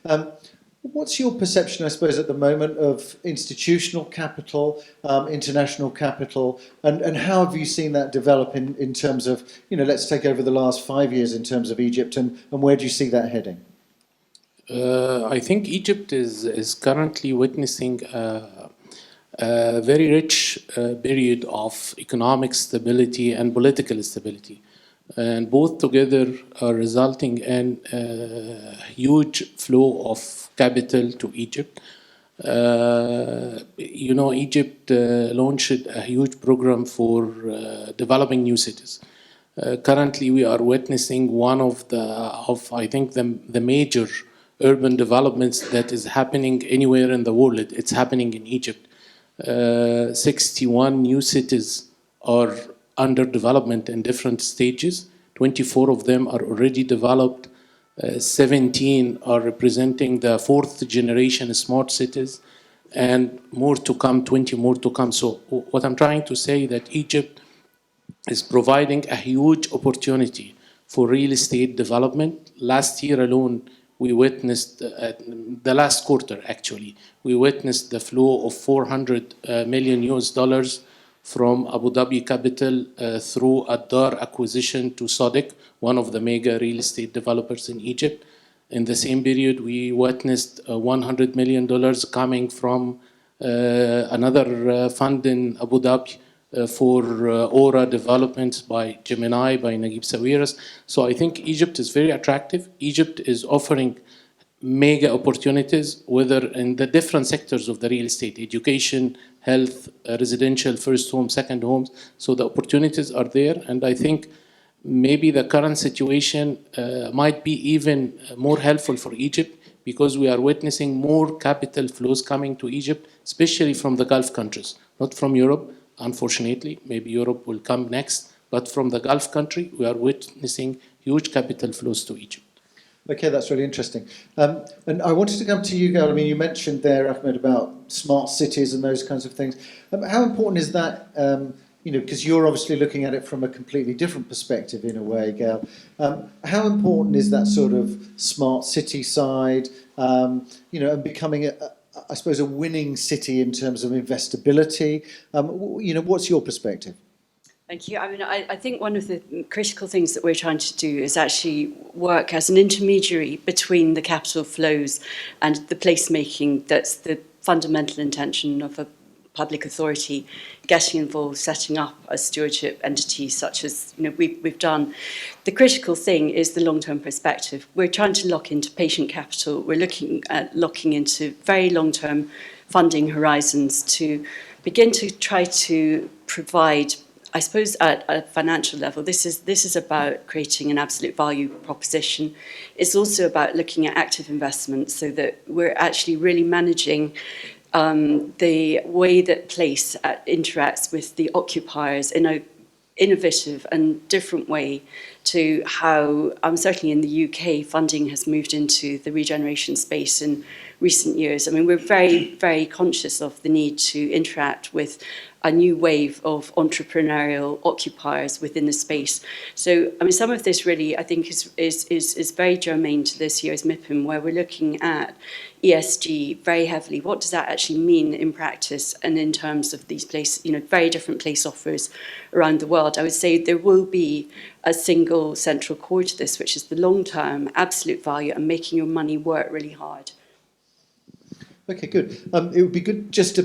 What's your perception, I suppose, at the moment of institutional capital, international capital, and how have you seen that develop in terms of, let's take over the last 5 years in terms of Egypt, and where do you see that heading? I think Egypt is currently witnessing a very rich period of economic stability and political stability. And both together are resulting in a huge flow of capital to Egypt. Egypt launched a huge program for developing new cities. Currently, we are witnessing one of the major urban developments that is happening anywhere in the world. It's happening in Egypt. 61 new cities are under development in different stages. 24 of them are already developed. 17 are representing the fourth generation smart cities, and more to come, 20 more to come. So what I'm trying to say that Egypt is providing a huge opportunity for real estate development. Last year alone, we witnessed, the last quarter actually, we witnessed the flow of $400 million from Abu Dhabi Capital through Addar acquisition to Sadiq, one of the mega real estate developers in Egypt. In the same period, we witnessed $100 million coming from another fund in Abu Dhabi for Aura development by Gemini, by Naguib Sawiris. So I think Egypt is very attractive. Egypt is offering mega opportunities, whether in the different sectors of the real estate, education, health, residential, first home, second homes. So the opportunities are there. And I think maybe the current situation might be even more helpful for Egypt because we are witnessing more capital flows coming to Egypt, especially from the Gulf countries, not from Europe, unfortunately. Maybe Europe will come next. But from the Gulf country, we are witnessing huge capital flows to Egypt. Okay, that's really interesting. And I wanted to come to you, Gail. I mean, you mentioned there, Ahmed, about smart cities and those kinds of things. How important is that, because you're obviously looking at it from a completely different perspective in a way, Gail. How important is that sort of smart city side, and becoming, I suppose, a winning city in terms of investability? What's your perspective? Thank you. I mean, I think one of the critical things that we're trying to do is actually work as an intermediary between the capital flows and the placemaking. That's the fundamental intention of a public authority getting involved, setting up a stewardship entity such as we've done. The critical thing is the long-term perspective. We're trying to lock into patient capital. We're looking at locking into very long-term funding horizons to begin to try to provide, I suppose, at a financial level, this is about creating an absolute value proposition. It's also about looking at active investments so that we're actually really managing the way that place interacts with the occupiers in an innovative and different way to how, certainly in the UK, funding has moved into the regeneration space in recent years. I mean, we're very, very conscious of the need to interact with a new wave of entrepreneurial occupiers within the space. So, I mean, some of this really, I think, is very germane to this year's MIPIM, where we're looking at ESG very heavily. What does that actually mean in practice and in terms of these place, very different place offers around the world? I would say there will be a single central core to this, which is the long-term absolute value and making your money work really hard. Okay, good. It would be good just to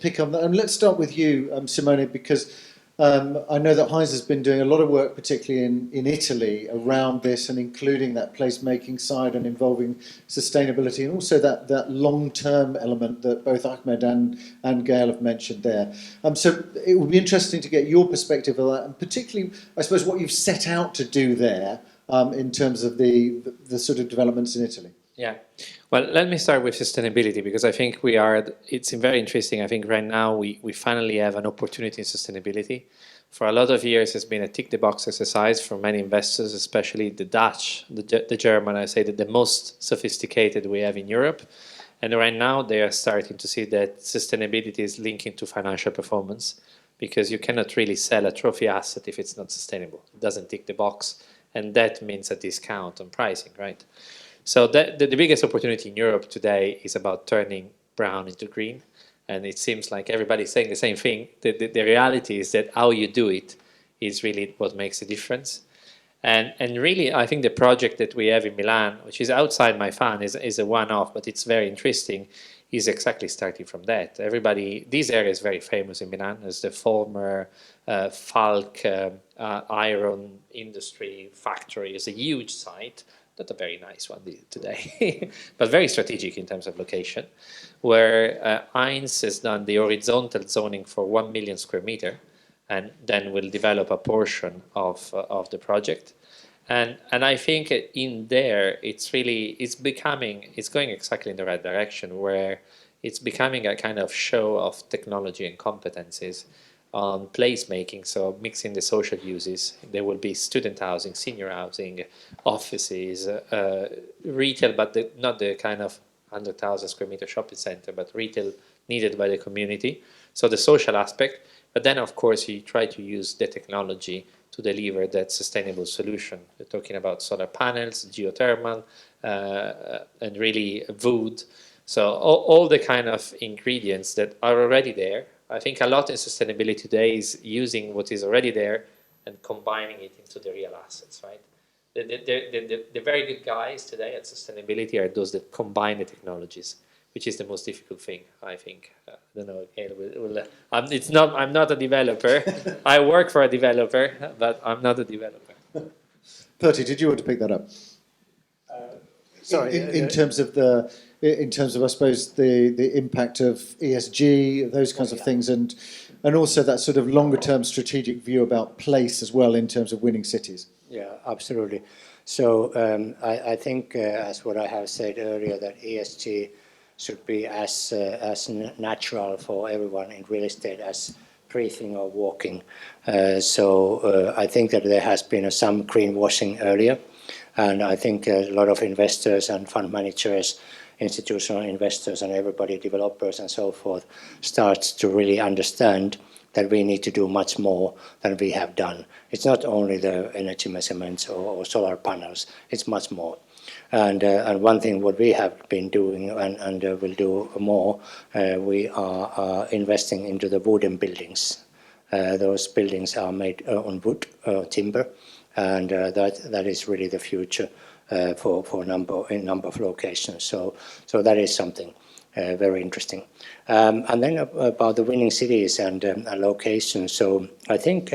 pick on that. And let's start with you, Simone, because I know that Gijs has been doing a lot of work, particularly in Italy, around this and including that placemaking side and involving sustainability and also that long-term element that both Ahmed and Gail have mentioned there. So it would be interesting to get your perspective of that, and particularly, I suppose, what you've set out to do there in terms of the sort of developments in Italy. Yeah. Well, let me start with sustainability because I think it's very interesting. I think right now we finally have an opportunity in sustainability. For a lot of years, it's been a tick the box exercise for many investors, especially the Dutch, the German, I say that the most sophisticated we have in Europe. And right now they are starting to see that sustainability is linking to financial performance because you cannot really sell a trophy asset if it's not sustainable. It doesn't tick the box. And that means a discount on pricing, right? So the biggest opportunity in Europe today is about turning brown into green. And it seems like everybody's saying the same thing. The reality is that how you do it is really what makes a difference. And really, I think the project that we have in Milan, which is outside my fan, is a one-off, but it's very interesting, is exactly starting from that. This area is very famous in Milan as the former Falk iron industry factory. It's a huge site. Not a very nice one today, but very strategic in terms of location, where Heinz has done the horizontal zoning for 1 million square meter, and then will develop a portion of the project. And I think in there, it's going exactly in the right direction, where it's becoming a kind of show of technology and competencies on placemaking, so mixing the social uses. There will be student housing, senior housing, offices, retail, but not the kind of 100,000 square meter shopping center, but retail needed by the community. So the social aspect, but then of course you try to use the technology to deliver that sustainable solution. We're talking about solar panels, geothermal, and really wood. So all the kind of ingredients that are already there. I think a lot in sustainability today is using what is already there and combining it into the real assets, right? The very good guys today at sustainability are those that combine the technologies. which is the most difficult thing, I think. I don't know, Gail I'm not a developer. I work for a developer, but I'm not a developer. Perty, did you want to pick that up? Sorry, In terms of I suppose the impact of ESG, those kinds of things, and also that sort of longer term strategic view about place as well in terms of winning cities. Yeah, absolutely. So I think, as what I have said earlier, that ESG should be as natural for everyone in real estate as breathing or walking. So I think that there has been some greenwashing earlier, and I think a lot of investors and fund managers, institutional investors and everybody, developers and so forth, starts to really understand that we need to do much more than we have done. It's not only the energy measurements or solar panels, it's much more. And one thing what we have been doing and will do more, we are investing into the wooden buildings. Those buildings are made on wood, timber, and that is really the future for a number of locations. So that is something very interesting. And then about the winning cities and locations. So I think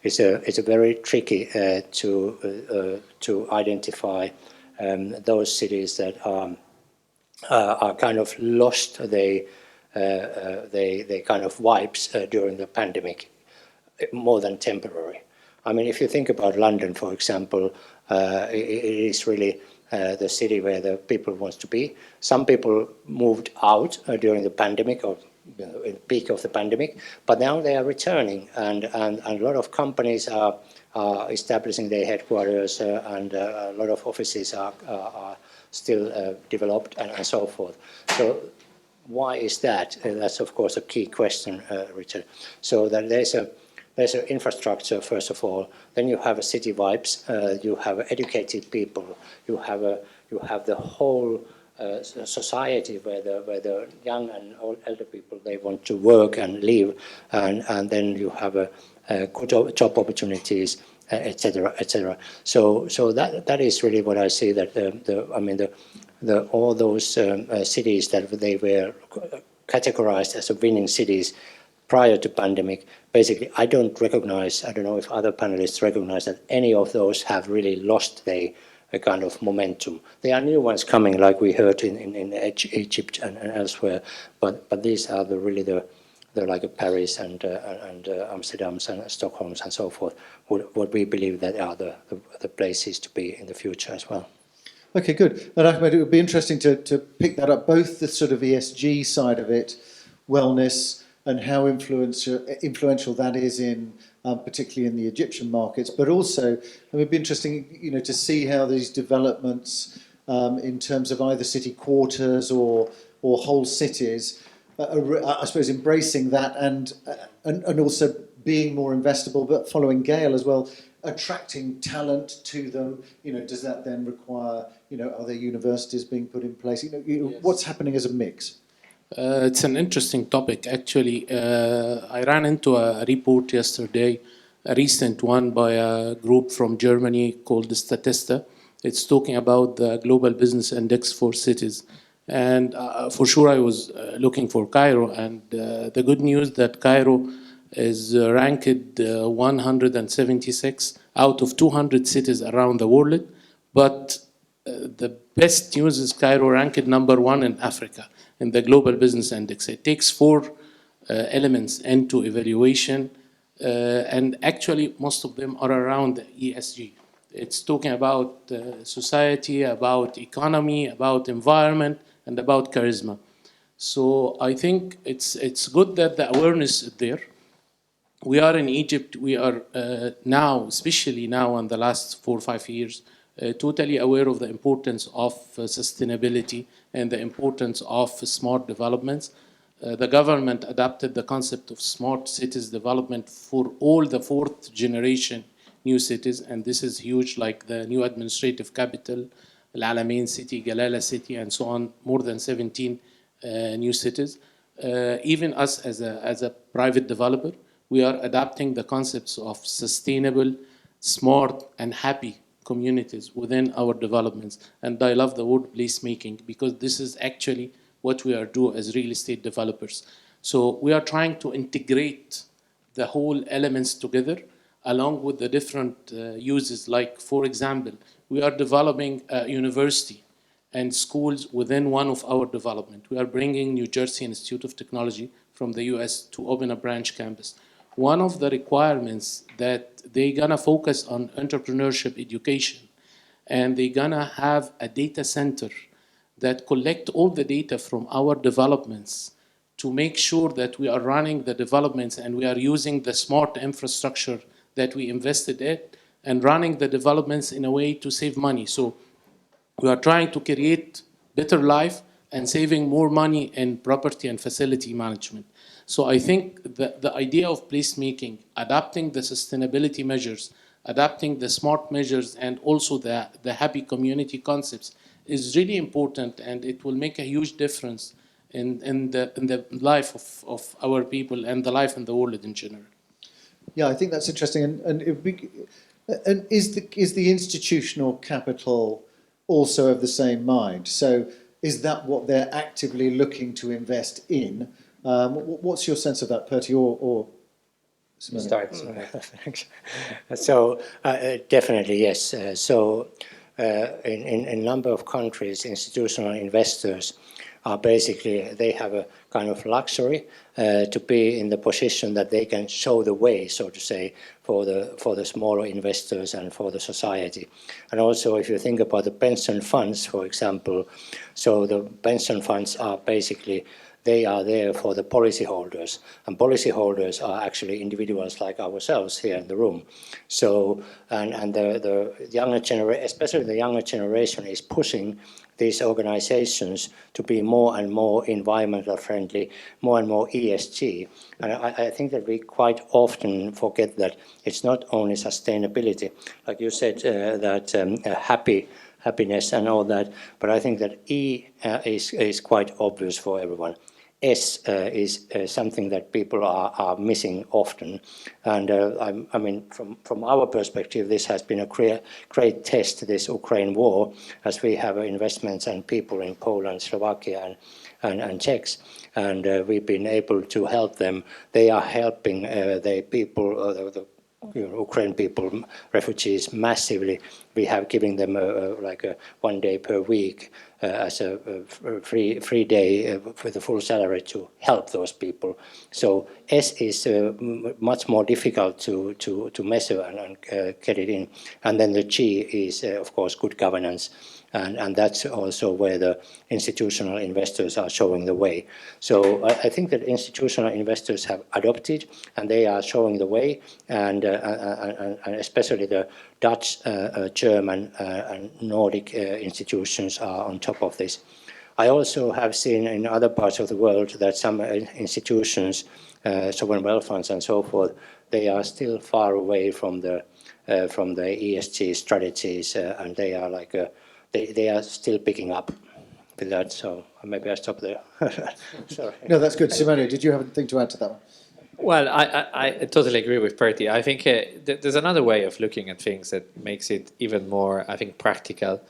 it's a very tricky to identify those cities that are kind of lost they kind of vibes during the pandemic, more than temporary. I mean, if you think about London, for example, it is really the city where the people want to be. Some people moved out during the pandemic or in the peak of the pandemic, but now they are returning, and a lot of companies are establishing their headquarters, and a lot of offices are still developed and so forth. So why is that? That's of course a key question, Richard. So that there's an infrastructure first of all. Then you have a city vibes. You have educated people. You have the whole society where the young and elder people, they want to work and live, and then you have a good job opportunities, etc., etc. So that is really what I see, that all those cities that they were categorized as winning cities prior to pandemic, basically I don't know if other panelists recognize that any of those have really lost their kind of momentum. There are new ones coming, like we heard in Egypt and elsewhere, but these are they're like Paris and Amsterdam and Stockholm and so forth, what we believe that are the places to be in the future as well. Okay, good. And Ahmed, it would be interesting to pick that up, both the sort of ESG side of it, wellness, and how influential that is in, particularly in the Egyptian markets, but also it would be interesting, to see how these developments, in terms of either city quarters or whole cities, I suppose embracing that and also being more investable, but following Gail as well, attracting talent to them. Does that then require, are there universities being put in place? Yes. What's happening as a mix? It's an interesting topic, actually. I ran into a report yesterday, a recent one by a group from Germany called Statista. It's talking about the Global Business Index for cities. And for sure I was looking for Cairo, and the good news that Cairo is ranked 176 out of 200 cities around the world. But the best news is Cairo ranked number 1 in Africa in the Global Business Index. It takes 4 elements into evaluation, and actually most of them are around ESG. It's talking about society, about economy, about environment, and about charisma. So I think it's good that the awareness is there. We are in Egypt, we are now, especially now in the last 4 or 5 years, totally aware of the importance of sustainability and the importance of smart developments. The government adopted the concept of smart cities development for all the 4th generation new cities, and this is huge, like the new administrative capital, Alami city, Galala city, and so on, more than 17 new cities. Even us as a private developer, we are adapting the concepts of sustainable, smart, and happy communities within our developments. And I love the word placemaking, because this is actually what we are doing as real estate developers. So we are trying to integrate the whole elements together along with the different uses. Like, for example, we are developing a university and schools within one of our development. We are bringing New Jersey Institute of Technology from the US to open a branch campus. One of the requirements that they're gonna focus on entrepreneurship education, and they're gonna have a data center that collect all the data from our developments to make sure that we are running the developments and we are using the smart infrastructure that we invested in and running the developments in a way to save money. So we are trying to create better life and saving more money in property and facility management. So I think that the idea of placemaking, adapting the sustainability measures, adapting the smart measures, and also the happy community concepts is really important, and it will make a huge difference in the life of our people and the life in the world in general. Yeah, I think that's interesting. And is the institutional capital also of the same mind? So is that what they're actively looking to invest in? What's your sense of that, Pertti, or Simone? Start. Thanks. So definitely yes. In a number of countries, institutional investors are basically, they have a kind of luxury to be in the position that they can show the way, so to say, for the smaller investors and for the society. And also, if you think about the pension funds, for example, so the pension funds are basically, they are there for the policyholders, and policyholders are actually individuals like ourselves here in the room. So, and the younger generation, especially the younger generation, is pushing these organizations to be more and more environmental friendly, more and more ESG. And I think that we quite often forget that it's not only sustainability, like you said, that happiness and all that, but I think that E is quite obvious for everyone. S is something that people are missing often, and I mean, from our perspective, this has been a great test, this Ukraine war, as we have investments and people in Poland, Slovakia, and Czechs, and we've been able to help them. They are helping the people, the Ukraine people, refugees, massively. We have given them like 1 day per week as a free day with a full salary to help those people. So S is much more difficult to measure and get it in. And then the G is, of course, good governance. And that's also where the institutional investors are showing the way. So I think that institutional investors have adopted, and they are showing the way, and especially the Dutch, German, and Nordic institutions are on top of this. I also have seen in other parts of the world that some institutions, sovereign wealth funds and so forth, they are still far away from the ESG strategies, and they are like they are still picking up with that. So maybe I stop there. Sorry. No, that's good. Simone, did you have anything to add to that one? Well, I totally agree with Pertti. I think there's another way of looking at things that makes it even more, I think, practical.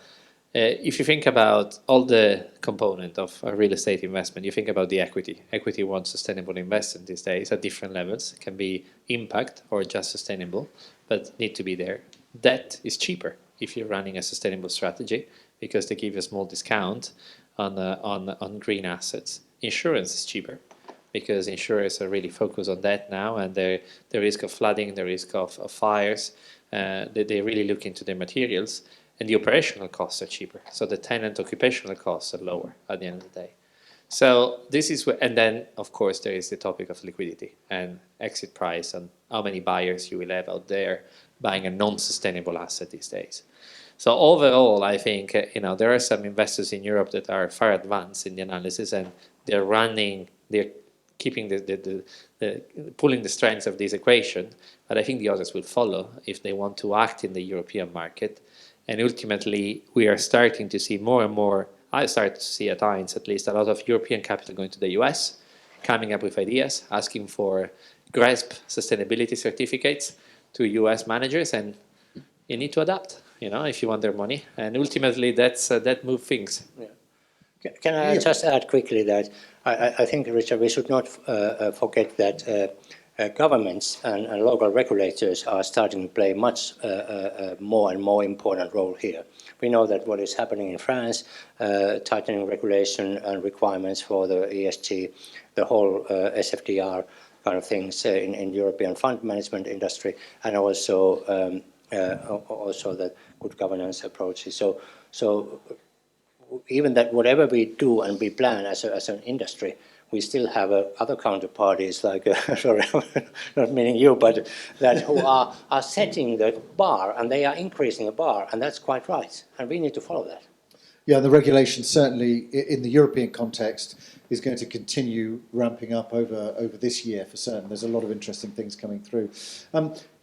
If you think about all the component of a real estate investment, you think about the equity. Equity wants sustainable investment these days at different levels. It can be impact or just sustainable, but need to be there. Debt is cheaper if you're running a sustainable strategy because they give you a small discount on green assets. Insurance is cheaper because insurers are really focused on that now, and the risk of flooding, the risk of fires, they really look into the materials, and the operational costs are cheaper. So the tenant occupational costs are lower at the end of the day. So this is where, and then of course there is the topic of liquidity and exit price and how many buyers you will have out there buying a non-sustainable asset these days. So overall, I think there are some investors in Europe that are far advanced in the analysis, and they're keeping pulling the strengths of this equation. But I think the others will follow if they want to act in the European market. And ultimately, we are starting to see more and more. I start to see at times, at least, a lot of European capital going to the US, coming up with ideas, asking for GRESB sustainability certificates to US managers, and you need to adapt, if you want their money. And ultimately, that moves things. Yeah. Can I just add quickly that I think, Richard, we should not forget that governments and local regulators are starting to play much more and more important role here. We know that what is happening in France, tightening regulation and requirements for the ESG, the whole SFDR kind of things in European fund management industry, and also the good governance approaches. So even that whatever we do and we plan as an industry, we still have other counterparties like, sorry, not meaning you, but that who are setting the bar, and they are increasing the bar, and that's quite right, and we need to follow that. Yeah, the regulation certainly in the European context is going to continue ramping up over this year for certain. There's a lot of interesting things coming through.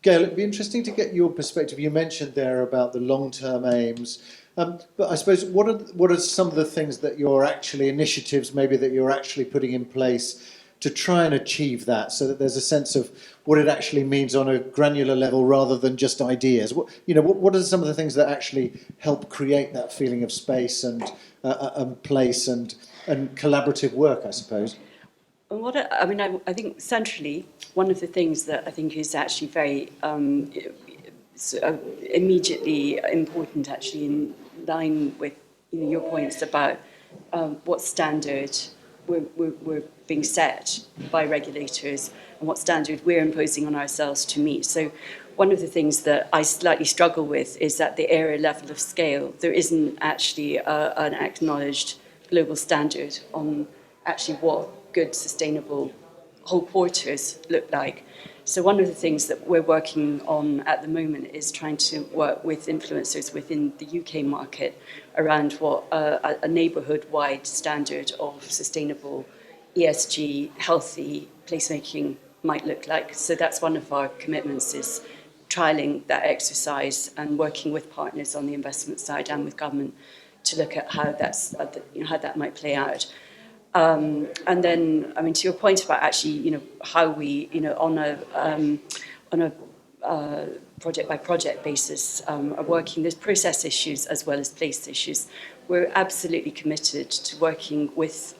Gail, it'd be interesting to get your perspective. You mentioned there about the long-term aims, but I suppose what are some of the things that you're actually, initiatives maybe that you're actually putting in place to try and achieve that, so that there's a sense of what it actually means on a granular level rather than just ideas? What are some of the things that actually help create that feeling of space and place and collaborative work, I suppose? I think centrally, one of the things that I think is actually very immediately important, actually in line with your points about what standard we're being set by regulators and what standard we're imposing on ourselves to meet. So one of the things that I slightly struggle with is at the area level of scale, there isn't actually an acknowledged global standard on actually what good, sustainable whole quarters look like. So one of the things that we're working on at the moment is trying to work with influencers within the UK market around what a neighbourhood-wide standard of sustainable ESG, healthy placemaking might look like. So that's one of our commitments, is trialling that exercise and working with partners on the investment side and with government to look at how how that might play out. And then, to your point about actually, how we, on a project by project basis, are working. There's process issues as well as place issues. We're absolutely committed to working with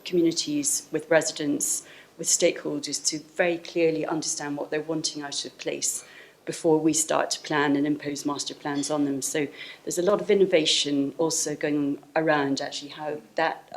communities, with residents, with stakeholders to very clearly understand what they're wanting out of place before we start to plan and impose master plans on them. So there's a lot of innovation also going around actually how that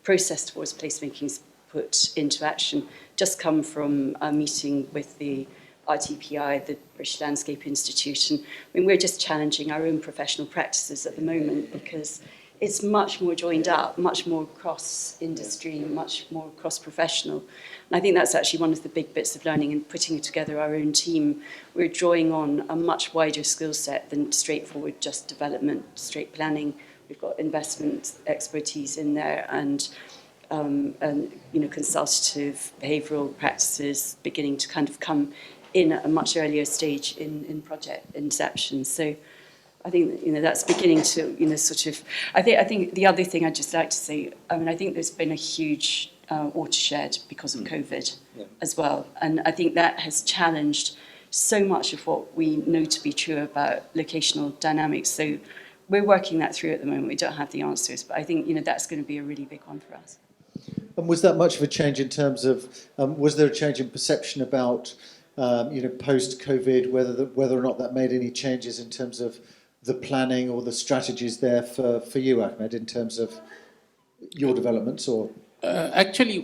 process towards placemaking is put into action. Just come from a meeting with the RTPI, the British Landscape Institute, and we're just challenging our own professional practices at the moment because it's much more joined up, much more cross-industry, much more cross-professional. And I think that's actually one of the big bits of learning and putting together our own team. We're drawing on a much wider skill set than straightforward just development, straight planning. We've got investment expertise in there and consultative behavioural practices beginning to kind of come in at a much earlier stage in project inception. So I think that's beginning to sort of. I think the other thing I'd just like to say. I think there's been a huge watershed because of COVID as well, and I think that has challenged so much of what we know to be true about locational dynamics. So we're working that through at the moment. We don't have the answers, but I think that's going to be a really big one for us. And was that much of a change in terms of? Was there a change in perception about post-COVID, whether or not that made any changes in terms of the planning or the strategies there for you, Ahmed, in terms of your developments? Or actually,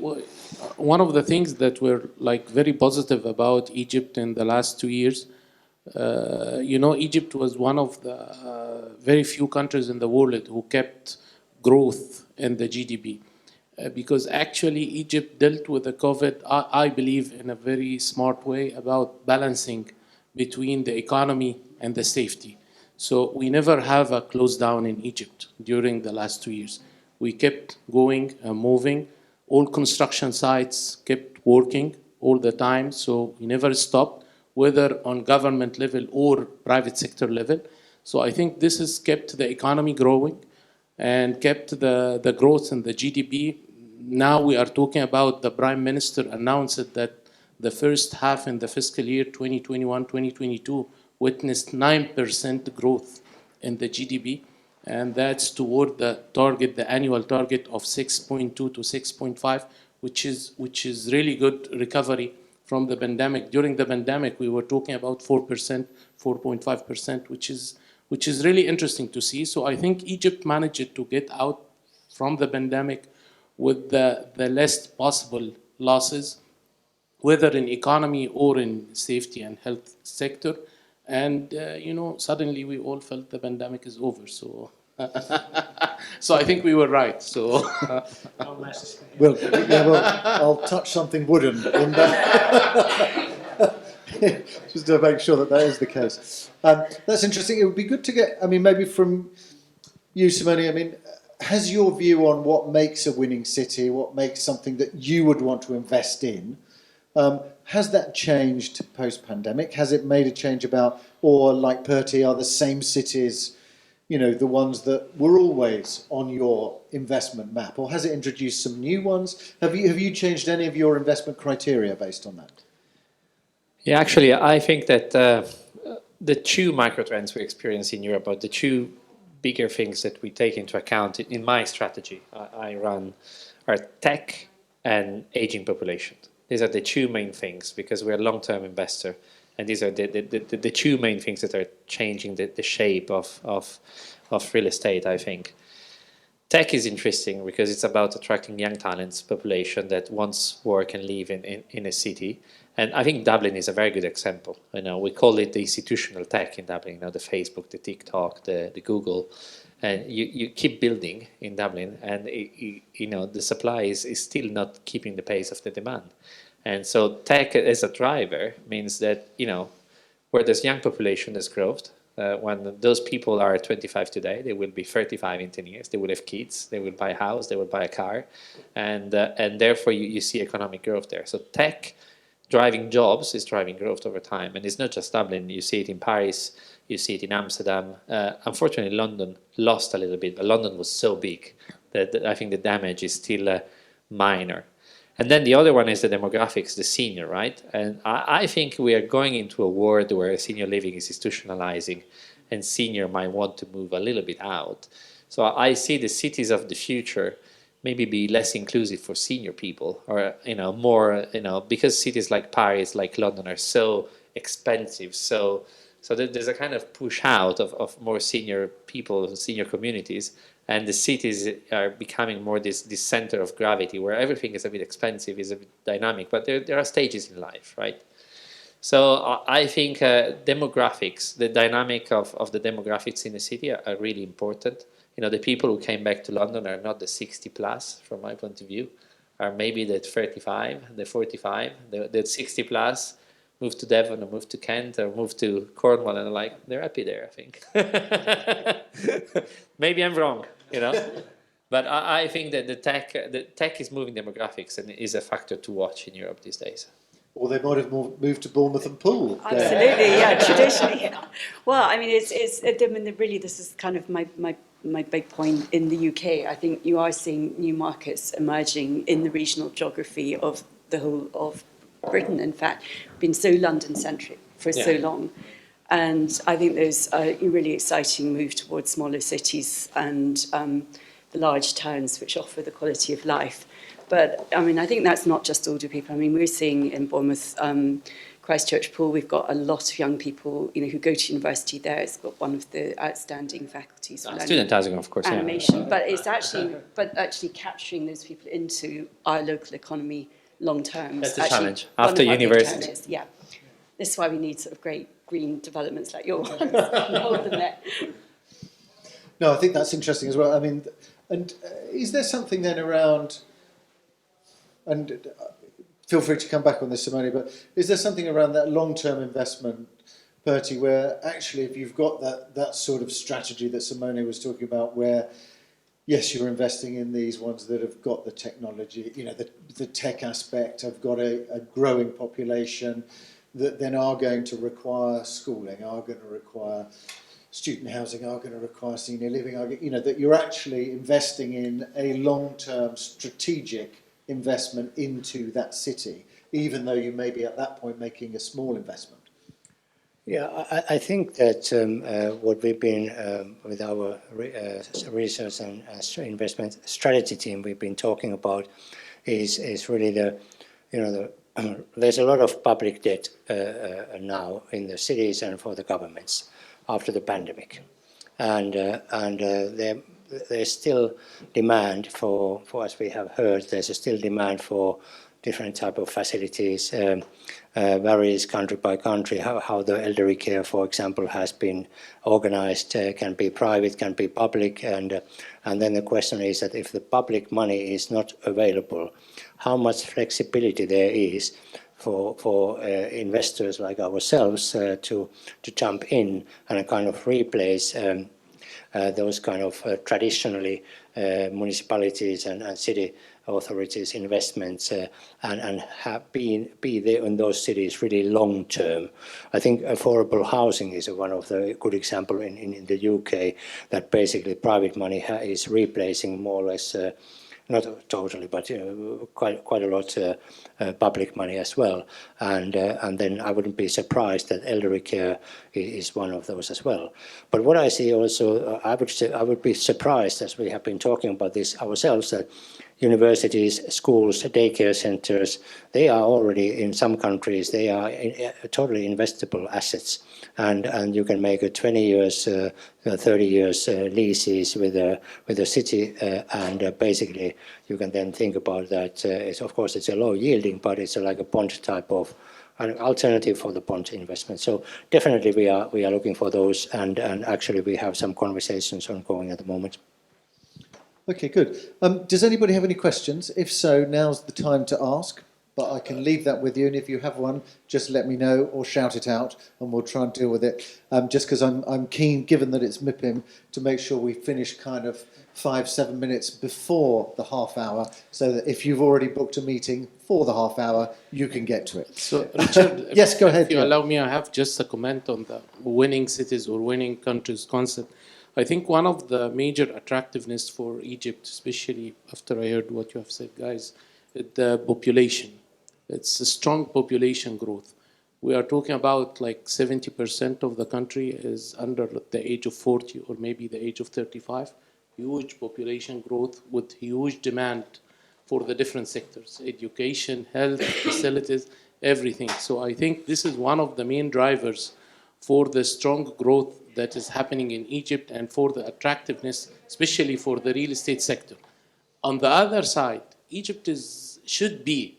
one of the things that we're very positive about Egypt in the last 2 years, Egypt was one of the very few countries in the world who kept growth in the GDP. Because actually Egypt dealt with the COVID, I believe, in a very smart way about balancing between the economy and the safety. So we never have a close down in Egypt during the last 2 years. We kept going and moving. All construction sites kept working all the time, so we never stopped, whether on government level or private sector level. So I think this has kept the economy growing and kept the growth in the GDP. Now we are talking about the Prime Minister announced that the first half in the fiscal year 2021-2022 witnessed 9% growth in the GDP. and that's toward the target, the annual target of 6.2 to 6.5, which is really good recovery from the pandemic. During the pandemic, we were talking about 4%, 4.5%, which is really interesting to see. So I think Egypt managed to get out from the pandemic with the least possible losses, whether in economy or in safety and health sector. And, suddenly we all felt the pandemic is over. So, so I think we were right. So, Well, I'll touch something wooden in that. Just to make sure that is the case. That's interesting. It would be good to get, maybe from you, Simone, has your view on what makes a winning city, what makes something that you would want to invest in, has that changed post-pandemic? Has it made a change about, or like Perti, are the same cities, the ones that were always on your investment map, or has it introduced some new ones? Have you changed any of your investment criteria based on that? Yeah, actually, I think that the two microtrends we experience in Europe are the two bigger things that we take into account in my strategy I run are tech and aging population. These are the two main things because we're a long-term investor, and these are the two main things that are changing the shape of real estate, I think. Tech is interesting because it's about attracting young talents, population that wants work and live in a city. And I think Dublin is a very good example. We call it the institutional tech in Dublin, the Facebook, the TikTok, the Google. And you keep building in Dublin, and the supply is still not keeping the pace of the demand. And so tech as a driver means that, where there's young population, there's growth. When those people are 25 today, they will be 35 in 10 years. They will have kids. They will buy a house. They will buy a car. And therefore, you see economic growth there. So tech driving jobs is driving growth over time. And it's not just Dublin. You see it in Paris. You see it in Amsterdam. Unfortunately, London lost a little bit. But London was so big that I think the damage is still minor. And then the other one is the demographics, the senior, right? And I think we are going into a world where senior living is institutionalizing and senior might want to move a little bit out. So I see the cities of the future maybe be less inclusive for senior people or, more, because cities like Paris, like London are so expensive. So there's a kind of push out of more senior people, senior communities. And the cities are becoming more this center of gravity where everything is a bit expensive, is a bit dynamic, but there are stages in life, right? So I think demographics, the dynamic of the demographics in the city are really important. The people who came back to London are not the 60 plus, from my point of view, are maybe the 35, the 45, the 60 plus, move to Devon or move to Kent or move to Cornwall and they're happy there, I think. Maybe I'm wrong, But I think that the tech is moving demographics and is a factor to watch in Europe these days. Or they might have moved to Bournemouth and Poole. Absolutely, yeah, traditionally. Yeah. Well, really, this is kind of my big point in the UK. I think you are seeing new markets emerging in the regional geography of the whole of Britain, in fact, been so London-centric for so long. And I think there's a really exciting move towards smaller cities and the large towns which offer the quality of life. But, I think that's not just older people. We're seeing in Bournemouth, Christchurch Poole, we've got a lot of young people, who go to university there. It's got one of the outstanding faculties for student housing, of course, animation. But it's actually capturing those people into our local economy long term. That's the challenge after university. Yeah, this is why we need sort of great green developments like your ones. No, I think that's interesting as well. And is there something then around, and feel free to come back on this, Simone, but is there something around that long-term investment, Perti, where actually if you've got that sort of strategy that Simone was talking about, where yes, you're investing in these ones that have got the technology, the tech aspect, have got a growing population that then are going to require schooling, are going to require student housing, are going to require senior living, that you're actually investing in a long-term strategic investment into that city, even though you may be at that point making a small investment. Yeah, I think that what we've been, with our research and investment strategy team, we've been talking about is really there's a lot of public debt now in the cities and for the governments after the pandemic. And there's still demand for, as we have heard, there's still demand for different type of facilities, varies country by country, how the elderly care, for example, has been organized, can be private, can be public, and then the question is that if the public money is not available, how much flexibility there is for investors like ourselves to jump in and kind of replace those kind of traditionally municipalities and city authorities' investments and be there in those cities really long term. I think affordable housing is one of the good example in the UK that basically private money is replacing more or less, not totally, but quite a lot public money as well. And then I wouldn't be surprised that elderly care is one of those as well. But what I see also, I would be surprised, as we have been talking about this ourselves, that universities, schools, daycare centers, they are already, in some countries, they are totally investable assets. And you can make a 20 years, 30 years leases with a city, and basically you can then think about that. Of course, it's a low yielding, but it's like a bond type of an alternative for the bond investment. So definitely we are looking for those, and actually we have some conversations ongoing at the moment. Okay, good. Does anybody have any questions? If so, now's the time to ask, but I can leave that with you, and if you have one, just let me know or shout it out, and we'll try and deal with it. Just because I'm keen, given that it's MIPIM, to make sure we finish kind of 5-7 minutes before the half hour, so that if you've already booked a meeting for the half hour, you can get to it. So, Richard, Yes, go ahead. if you allow me, I have just a comment on the winning cities or winning countries concept. I think one of the major attractiveness for Egypt, especially after I heard what you have said, guys, the population. It's a strong population growth. We are talking about like 70% of the country is under the age of 40 or maybe the age of 35. Huge population growth with huge demand for the different sectors, education, health, facilities, everything. So I think this is one of the main drivers for the strong growth that is happening in Egypt and for the attractiveness, especially for the real estate sector. On the other side, Egypt should be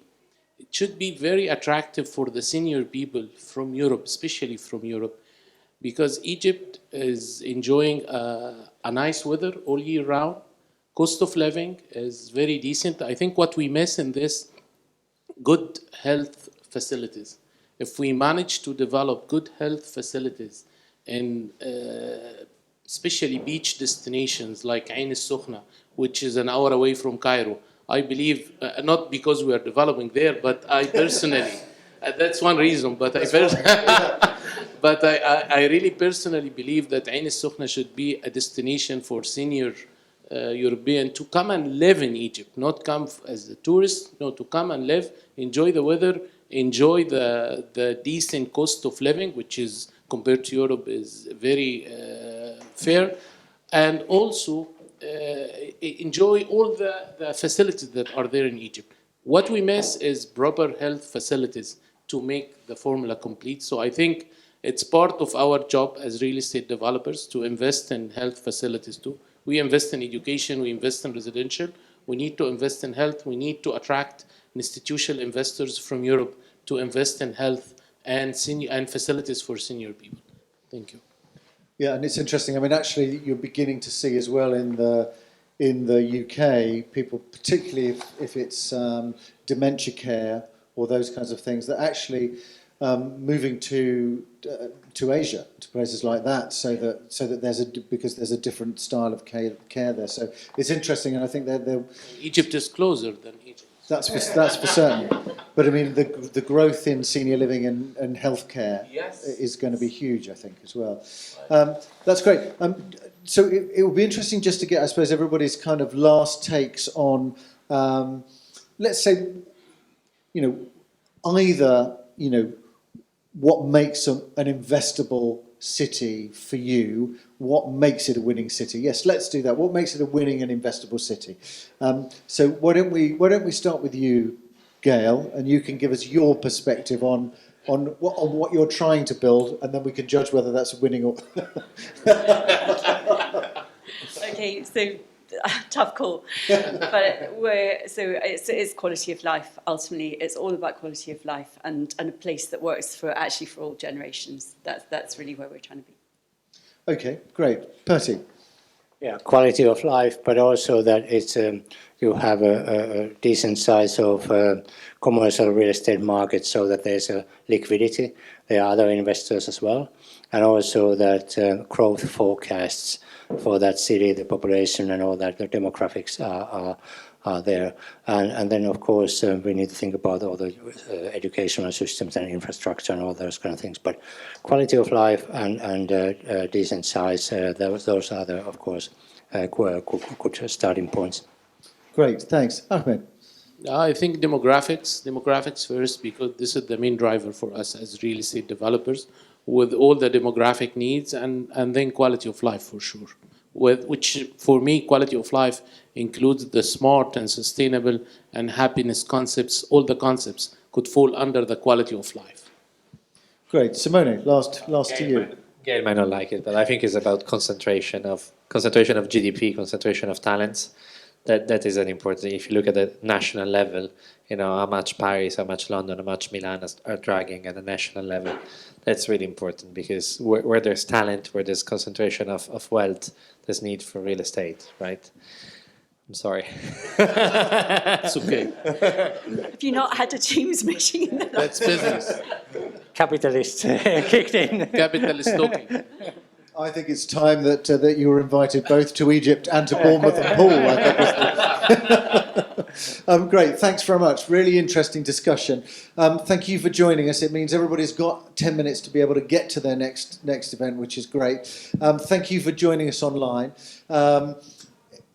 very attractive for the senior people from Europe, especially from Europe, because Egypt is enjoying a nice weather all year round. Cost of living is very decent. I think what we miss in this, good health facilities. If we manage to develop good health facilities in especially beach destinations like Ain al-Sukhna, which is an hour away from Cairo, I believe, not because we are developing there, but I personally, that's one reason, but I really personally believe that Ain al-Sukhna should be a destination for senior European to come and live in Egypt, not come as a tourist, no, to come and live, enjoy the weather, enjoy the decent cost of living, which is compared to Europe is very fair, and also enjoy all the facilities that are there in Egypt. What we miss is proper health facilities to make the formula complete. So I think it's part of our job as real estate developers to invest in health facilities too. We invest in education, we invest in residential, we need to invest in health, we need to attract institutional investors from Europe to invest in health and facilities for senior people. Thank you. Yeah, and it's interesting. I mean, actually, you're beginning to see as well in the UK, people, particularly if it's dementia care or those kinds of things, that actually moving to Asia, to places like that, so that because there's a different style of care there. So it's interesting, and I think they're Egypt is closer than Egypt. That's for certain. But I mean, the growth in senior living and healthcare is going to be huge, I think, as well. That's great. So it will be interesting just to get, I suppose, everybody's kind of last takes on, let's say, either, what makes an investable city for you? What makes it a winning city? Yes, let's do that. What makes it a winning and investable city? So why don't we start with you, Gail, and you can give us your perspective on what you're trying to build, and then we can judge whether that's a winning or. Okay, so tough call, but it's quality of life. Ultimately, it's all about quality of life and a place that works for all generations. That's really where we're trying to be. Okay, great, Percy. Yeah, quality of life, but also that it's you have a decent size of commercial real estate market, so that there's a liquidity. There are other investors as well, and also that growth forecasts for that city, the population and all that, the demographics are there. And then, of course, we need to think about all the educational systems and infrastructure and all those kind of things. But quality of life and decent size, those are, of course, good starting points. Great, thanks. Ahmed. I think demographics first, because this is the main driver for us as real estate developers, with all the demographic needs, and then quality of life for sure. Which for me, quality of life includes the smart and sustainable and happiness concepts. All the concepts could fall under the quality of life. Great, Simone. Last to you. Gail might not like it, but I think it's about concentration of GDP, concentration of talents. That is an important. If you look at the national level, you know how much Paris, how much London, how much Milan are dragging at the national level. That's really important, because where there's talent, where there's concentration of wealth, there's need for real estate, right? I'm sorry. It's okay. Have you not had a Teams meeting in the That's business. Capitalists kicked in. Capitalist talking. I think it's time that you were invited both to Egypt and to Bournemouth and Poole. I think. Great, thanks very much. Really interesting discussion. Thank you for joining us. It means everybody's got 10 minutes to be able to get to their next event, which is great. Thank you for joining us online.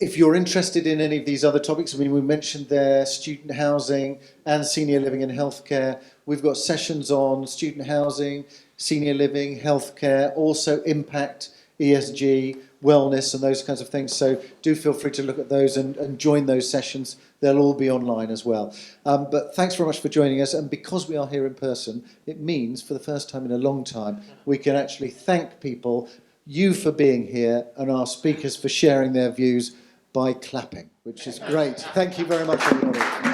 If you're interested in any of these other topics, I mean, we mentioned there student housing and senior living and healthcare. We've got sessions on student housing, senior living, healthcare, also impact, ESG, wellness and those kinds of things. So do feel free to look at those and join those sessions. They'll all be online as well. But thanks very much for joining us. And because we are here in person, it means for the first time in a long time, we can actually thank people, you for being here and our speakers for sharing their views by clapping, which is great. Thank you very much, everybody.